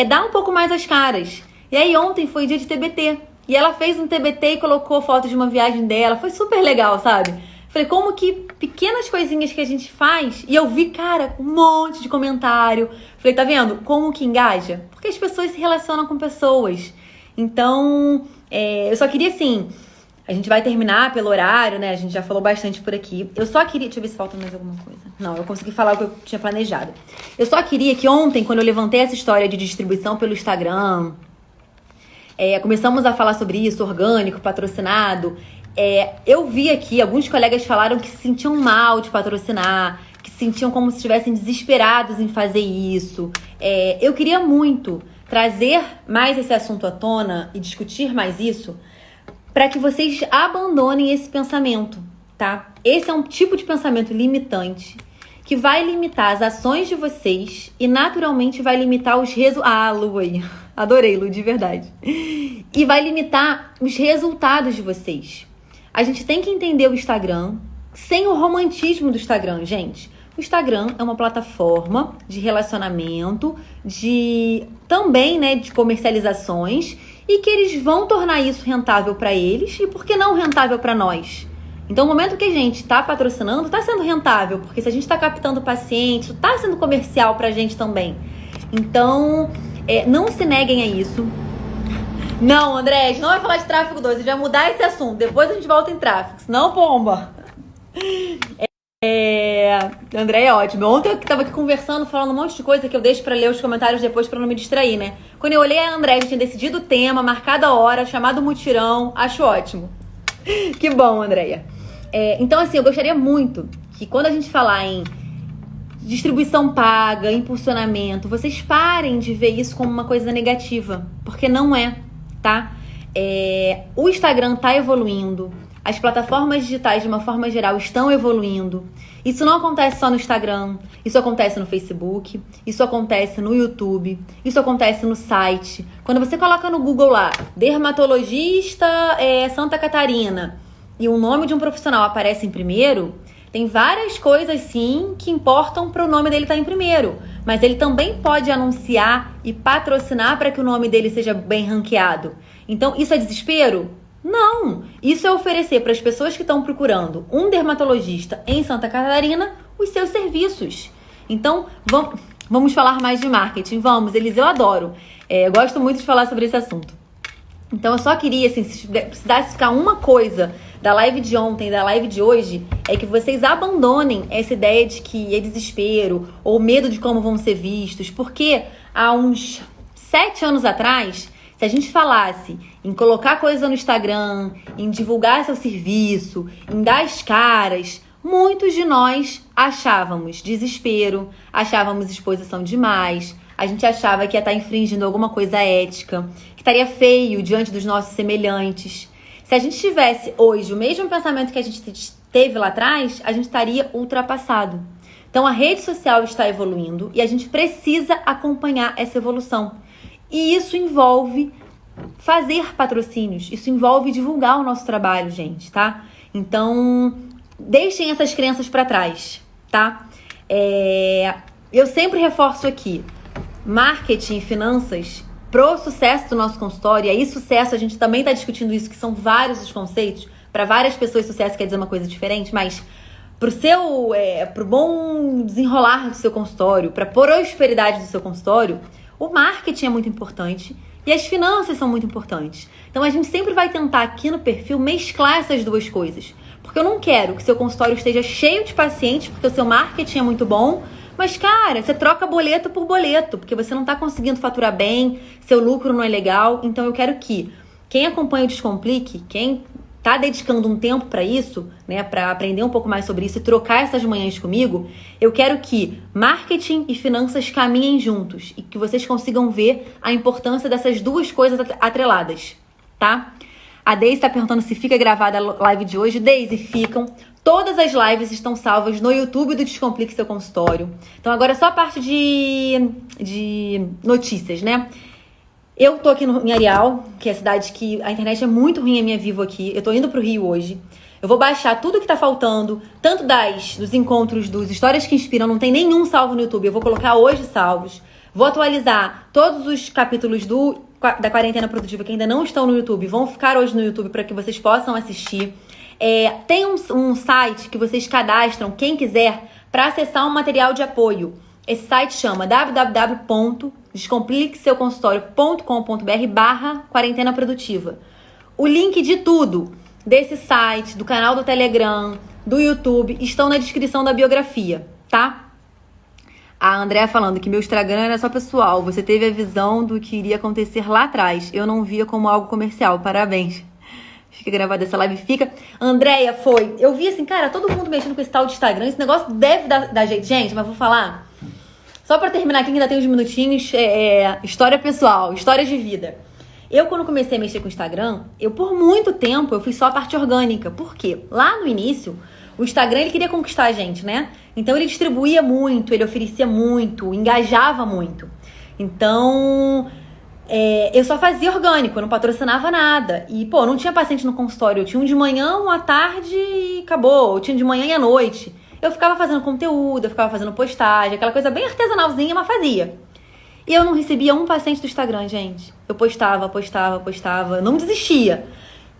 dá um pouco mais as caras. E aí ontem foi dia de TBT, e ela fez um TBT e colocou foto de uma viagem dela, foi super legal, sabe? Falei, como que pequenas coisinhas que a gente faz, e eu vi, cara, um monte de comentário. Falei, tá vendo? Como que engaja? Porque as pessoas se relacionam com pessoas. Então, eu só queria, assim, a gente vai terminar pelo horário, né? A gente já falou bastante por aqui. Eu só queria... Deixa eu ver se falta mais alguma coisa. Não, eu consegui falar o que eu tinha planejado. Eu só queria que ontem, quando eu levantei essa história de distribuição pelo Instagram, começamos a falar sobre isso, orgânico, patrocinado. Eu vi aqui, alguns colegas falaram que se sentiam mal de patrocinar, que se sentiam como se estivessem desesperados em fazer isso. Eu queria muito trazer mais esse assunto à tona e discutir mais isso, para que vocês abandonem esse pensamento, tá? Esse é um tipo de pensamento limitante que vai limitar as ações de vocês e naturalmente vai limitar os resultados. Ah, Lu aí. Adorei, Lu, de verdade. E vai limitar os resultados de vocês. A gente tem que entender o Instagram sem o romantismo do Instagram, gente. O Instagram é uma plataforma de relacionamento, também, né, de comercializações, e que eles vão tornar isso rentável para eles e por que não rentável para nós? Então, o momento que a gente está patrocinando, está sendo rentável, porque se a gente está captando pacientes, está sendo comercial para a gente também. Então, não se neguem a isso. Não, André, a gente não vai falar de tráfego 2, a gente vai mudar esse assunto. Depois a gente volta em tráfego, senão bomba. André é ótimo. Ontem eu tava aqui conversando, falando um monte de coisa que eu deixo pra ler os comentários depois pra não me distrair, né? Quando eu olhei a André, a gente tinha decidido o tema, marcado a hora, chamado mutirão. Acho ótimo. Que bom, Andréia. Então, assim, eu gostaria muito que quando a gente falar em distribuição paga, impulsionamento, vocês parem de ver isso como uma coisa negativa, porque não é, tá? O Instagram tá evoluindo, as plataformas digitais, de uma forma geral, estão evoluindo. Isso não acontece só no Instagram, isso acontece no Facebook, isso acontece no YouTube, isso acontece no site. Quando você coloca no Google lá, dermatologista Santa Catarina, e o nome de um profissional aparece em primeiro, tem várias coisas, sim, que importam para o nome dele estar em primeiro. Mas ele também pode anunciar e patrocinar para que o nome dele seja bem ranqueado. Então, isso é desespero? Não! Isso é oferecer para as pessoas que estão procurando um dermatologista em Santa Catarina os seus serviços. Então, vamos falar mais de marketing. Vamos, Eliseu, eu adoro. Eu gosto muito de falar sobre esse assunto. Então, eu só queria, assim, se precisasse ficar uma coisa da live de ontem, da live de hoje, é que vocês abandonem essa ideia de que é desespero ou medo de como vão ser vistos, porque há uns 7 anos atrás, se a gente falasse em colocar coisa no Instagram, em divulgar seu serviço, em dar as caras, muitos de nós achávamos desespero, achávamos exposição demais, a gente achava que ia estar infringindo alguma coisa ética, que estaria feio diante dos nossos semelhantes. Se a gente tivesse hoje o mesmo pensamento que a gente teve lá atrás, a gente estaria ultrapassado. Então a rede social está evoluindo e a gente precisa acompanhar essa evolução. E isso envolve fazer patrocínios, isso envolve divulgar o nosso trabalho, gente, tá? Então, deixem essas crenças para trás, tá? Eu sempre reforço aqui, marketing e finanças pro sucesso do nosso consultório, e aí sucesso, a gente também tá discutindo isso, que são vários os conceitos, para várias pessoas sucesso quer dizer uma coisa diferente, mas pro bom desenrolar do seu consultório, pra prosperidade do seu consultório, o marketing é muito importante e as finanças são muito importantes. Então a gente sempre vai tentar aqui no perfil mesclar essas duas coisas, porque eu não quero que seu consultório esteja cheio de pacientes, porque o seu marketing é muito bom, mas, cara, você troca boleto por boleto, porque você não tá conseguindo faturar bem, seu lucro não é legal. Então, eu quero que quem acompanha o Descomplique, quem tá dedicando um tempo para isso, né, para aprender um pouco mais sobre isso e trocar essas manhãs comigo, eu quero que marketing e finanças caminhem juntos e que vocês consigam ver a importância dessas duas coisas atreladas, tá? A Deise tá perguntando se fica gravada a live de hoje. Deise, ficam. Todas as lives estão salvas no YouTube do Descomplique Seu Consultório. Então agora é só a parte de notícias, né? Eu tô aqui em Areal, que é a cidade que a internet é muito ruim, a minha Vivo aqui. Eu tô indo pro Rio hoje. Eu vou baixar tudo que tá faltando, tanto dos encontros dos Histórias que Inspiram, não tem nenhum salvo no YouTube, eu vou colocar hoje salvos. Vou atualizar todos os capítulos da Quarentena Produtiva que ainda não estão no YouTube, vão ficar hoje no YouTube para que vocês possam assistir. Tem um site que vocês cadastram, quem quiser, para acessar um material de apoio. Esse site chama www.descompliqueseuconsultorio.com.br/quarentena produtiva. O link de tudo, desse site, do canal do Telegram, do YouTube, estão na descrição da biografia, tá? A Andréa falando que meu Instagram era só pessoal. Você teve a visão do que iria acontecer lá atrás. Eu não via como algo comercial. Parabéns. Fica gravada essa live, fica. Andréia, foi. Eu vi assim, cara, todo mundo mexendo com esse tal de Instagram. Esse negócio deve dar jeito. Gente, mas vou falar. Só pra terminar aqui, ainda tem uns minutinhos. História pessoal, história de vida. Eu, quando comecei a mexer com o Instagram, por muito tempo, eu fiz só a parte orgânica. Por quê? Lá no início, o Instagram, ele queria conquistar a gente, né? Então, ele distribuía muito, ele oferecia muito, engajava muito. Então, eu só fazia orgânico, eu não patrocinava nada. E, não tinha paciente no consultório. Eu tinha um de manhã, um à tarde e acabou. Eu tinha de manhã e à noite. Eu ficava fazendo conteúdo, eu ficava fazendo postagem, aquela coisa bem artesanalzinha, mas fazia. E eu não recebia um paciente do Instagram, gente. Eu postava, não desistia.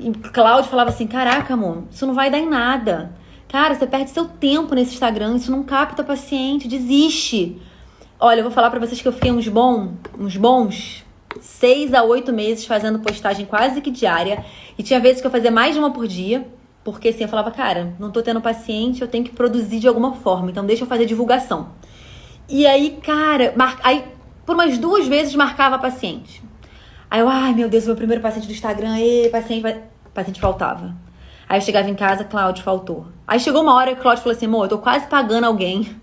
E Cláudio falava assim, caraca, amor, isso não vai dar em nada. Cara, você perde seu tempo nesse Instagram, isso não capta paciente, desiste. Olha, eu vou falar pra vocês que eu fiquei uns bons 6 a 8 meses fazendo postagem quase que diária. E tinha vezes que eu fazia mais de uma por dia. Porque assim, eu falava, cara, não tô tendo paciente, eu tenho que produzir de alguma forma. Então deixa eu fazer divulgação. E aí, cara, por umas 2 vezes marcava paciente. Aí eu, ai meu Deus, meu primeiro paciente do Instagram, paciente faltava. Aí eu chegava em casa, Cláudio, faltou. Aí chegou uma hora que o Cláudio falou assim, amor, eu tô quase pagando alguém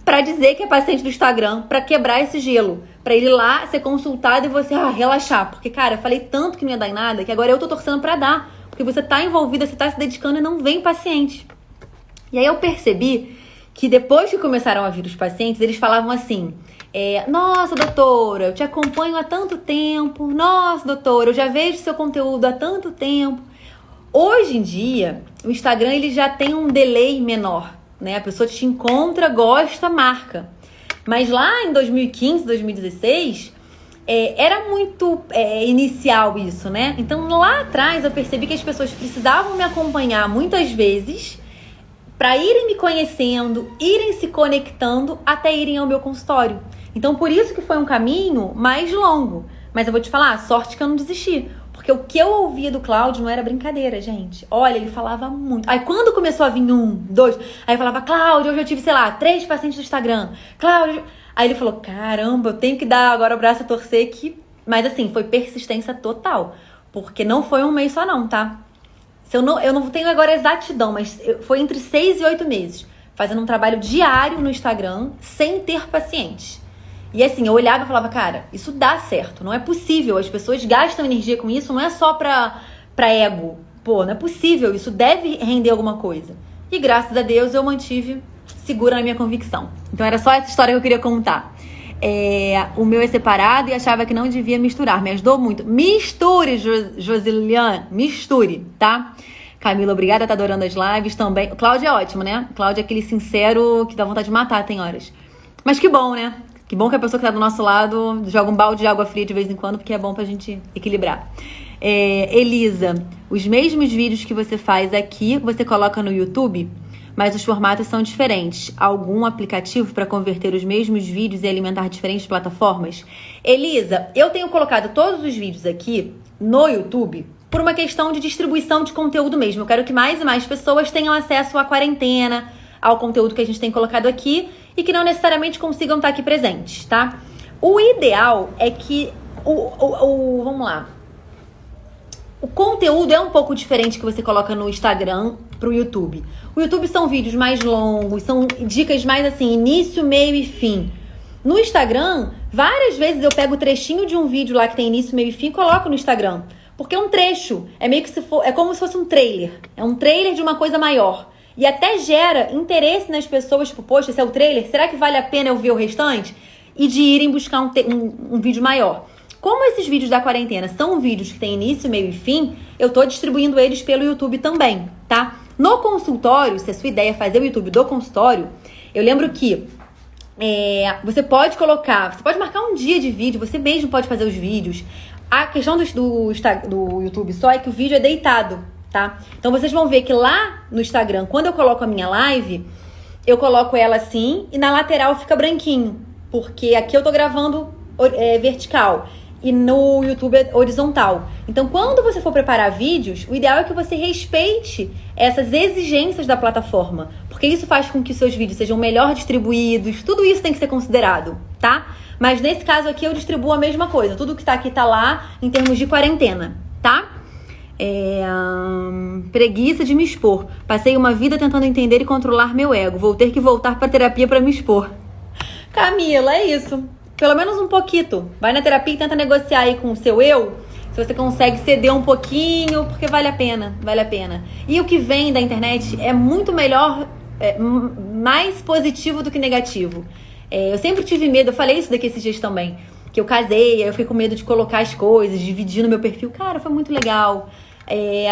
pra dizer que é paciente do Instagram, pra quebrar esse gelo. Pra ele ir lá, ser consultado e você relaxar. Porque, cara, eu falei tanto que não ia dar em nada, que agora eu tô torcendo pra dar. Porque você tá envolvida, você tá se dedicando e não vem paciente. E aí eu percebi que depois que começaram a vir os pacientes, eles falavam assim, nossa, doutora, eu te acompanho há tanto tempo. Nossa, doutora, eu já vejo seu conteúdo há tanto tempo. Hoje em dia, o Instagram ele já tem um delay menor, né? A pessoa te encontra, gosta, marca. Mas lá em 2015, 2016, era muito inicial isso, né? Então lá atrás eu percebi que as pessoas precisavam me acompanhar muitas vezes para irem me conhecendo, irem se conectando até irem ao meu consultório. Então por isso que foi um caminho mais longo. Mas eu vou te falar, sorte que eu não desisti. Porque o que eu ouvia do Cláudio não era brincadeira, gente. Olha, ele falava muito. Aí quando começou a vir 1, 2, aí eu falava, Cláudio, hoje eu tive, 3 pacientes do Instagram. Cláudio... Aí ele falou, caramba, eu tenho que dar agora o braço a torcer que... Mas assim, foi persistência total. Porque não foi um mês só não, tá? Eu não tenho agora exatidão, mas foi entre 6 e 8 meses. Fazendo um trabalho diário no Instagram, sem ter pacientes. E assim, eu olhava e falava, cara, isso dá certo. Não é possível, as pessoas gastam energia com isso, não é só pra ego. Pô, não é possível, isso deve render alguma coisa. E graças a Deus eu mantive... segura na minha convicção. Então era só essa história que eu queria contar. O meu é separado e achava que não devia misturar. Me ajudou muito. Misture, Josiliane. Misture, tá? Camila, obrigada, tá adorando as lives também. O Cláudio é ótimo, né? O Cláudio é aquele sincero que dá vontade de matar, tem horas. Mas que bom, né? Que bom que a pessoa que tá do nosso lado joga um balde de água fria de vez em quando, porque é bom pra gente equilibrar. Elisa, os mesmos vídeos que você faz aqui, você coloca no YouTube, mas os formatos são diferentes. Algum aplicativo para converter os mesmos vídeos e alimentar diferentes plataformas? Elisa, eu tenho colocado todos os vídeos aqui no YouTube por uma questão de distribuição de conteúdo mesmo. Eu quero que mais e mais pessoas tenham acesso à quarentena, ao conteúdo que a gente tem colocado aqui e que não necessariamente consigam estar aqui presentes, tá? O ideal é que vamos lá. O conteúdo é um pouco diferente que você coloca no Instagram pro YouTube. O YouTube são vídeos mais longos, são dicas mais assim, início, meio e fim. No Instagram, várias vezes eu pego o trechinho de um vídeo lá que tem início, meio e fim e coloco no Instagram. Porque é um trecho, é como se fosse um trailer. É um trailer de uma coisa maior. E até gera interesse nas pessoas, tipo, poxa, esse é o trailer, será que vale a pena eu ver o restante? E de irem buscar um vídeo maior. como esses vídeos da quarentena são vídeos que têm início, meio e fim, eu tô distribuindo eles pelo YouTube também, tá? No consultório, se a sua ideia é fazer o YouTube do consultório, eu lembro que você pode marcar um dia de vídeo, você mesmo pode fazer os vídeos. A questão do YouTube só é que o vídeo é deitado, tá? Então vocês vão ver que lá no Instagram, quando eu coloco a minha live, eu coloco ela assim e na lateral fica branquinho, porque aqui eu tô gravando vertical e no YouTube é horizontal. Então quando você for preparar vídeos, o ideal é que você respeite essas exigências da plataforma, porque isso faz com que seus vídeos sejam melhor distribuídos, tudo isso tem que ser considerado, tá? Mas nesse caso aqui eu distribuo a mesma coisa, tudo que tá aqui tá lá em termos de quarentena, tá? Preguiça de me expor. Passei uma vida tentando entender e controlar meu ego. Vou ter que voltar pra terapia pra me expor. Camila, é isso. Pelo menos um pouquinho. Vai na terapia e tenta negociar aí com o seu eu. Se você consegue ceder um pouquinho, porque vale a pena, vale a pena. E o que vem da internet é muito melhor, mais positivo do que negativo. Eu sempre tive medo, eu falei isso daqui esses dias também, que eu casei, aí eu fiquei com medo de colocar as coisas, dividir no meu perfil. Cara, foi muito legal.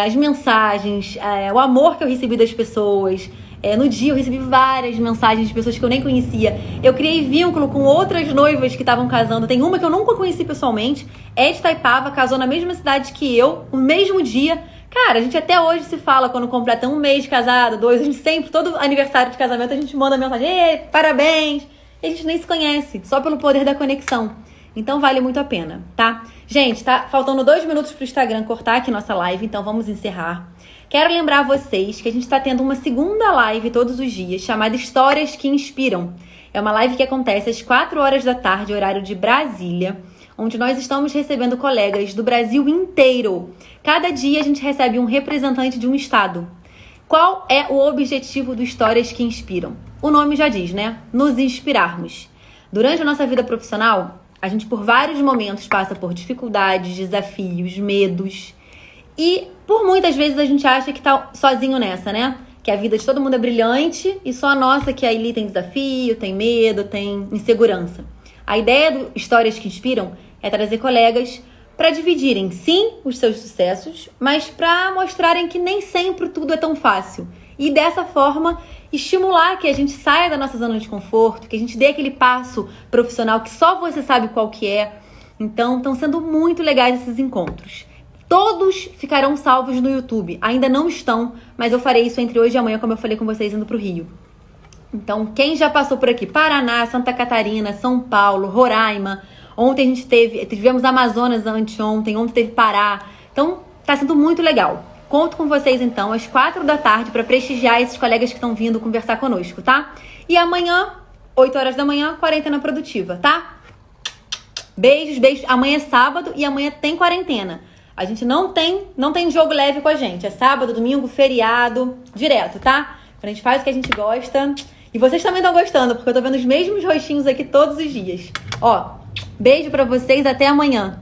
As mensagens, o amor que eu recebi das pessoas. No dia eu recebi várias mensagens de pessoas que eu nem conhecia. Eu criei vínculo com outras noivas que estavam casando. Tem uma que eu nunca conheci pessoalmente, é de Itaipava, casou na mesma cidade que eu, no mesmo dia. Cara, a gente até hoje se fala quando completa um mês de casado, 2, a gente sempre, todo aniversário de casamento, a gente manda mensagem, parabéns. E a gente nem se conhece, só pelo poder da conexão. Então vale muito a pena, tá? Gente, tá faltando 2 minutos pro Instagram cortar aqui nossa live, então vamos encerrar. Quero lembrar vocês que a gente está tendo uma segunda live todos os dias, chamada Histórias que Inspiram. É uma live que acontece às 4 horas da tarde, horário de Brasília, onde nós estamos recebendo colegas do Brasil inteiro. Cada dia a gente recebe um representante de um estado. Qual é o objetivo do Histórias que Inspiram? O nome já diz, né? Nos inspirarmos. Durante a nossa vida profissional, a gente por vários momentos passa por dificuldades, desafios, medos. E por muitas vezes a gente acha que tá sozinho nessa, né? Que a vida de todo mundo é brilhante e só a nossa que ali tem desafio, tem medo, tem insegurança. A ideia do Histórias que Inspiram é trazer colegas para dividirem, sim, os seus sucessos, mas para mostrarem que nem sempre tudo é tão fácil. E dessa forma, estimular que a gente saia da nossa zona de conforto, que a gente dê aquele passo profissional que só você sabe qual que é. Então, estão sendo muito legais esses encontros. Todos ficarão salvos no YouTube. Ainda não estão, mas eu farei isso entre hoje e amanhã, como eu falei com vocês, indo pro Rio. Então, quem já passou por aqui? Paraná, Santa Catarina, São Paulo, Roraima. Ontem a gente tivemos Amazonas anteontem, ontem teve Pará. Então, tá sendo muito legal. Conto com vocês, então, às 4 da tarde para prestigiar esses colegas que estão vindo conversar conosco, tá? E amanhã, 8 horas da manhã, quarentena produtiva, tá? Beijos, beijos. Amanhã é sábado e amanhã tem quarentena. A gente não tem jogo leve com a gente. É sábado, domingo, feriado, direto, tá? A gente faz o que a gente gosta. E vocês também estão gostando, porque eu tô vendo os mesmos rostinhos aqui todos os dias. Ó, beijo pra vocês, até amanhã.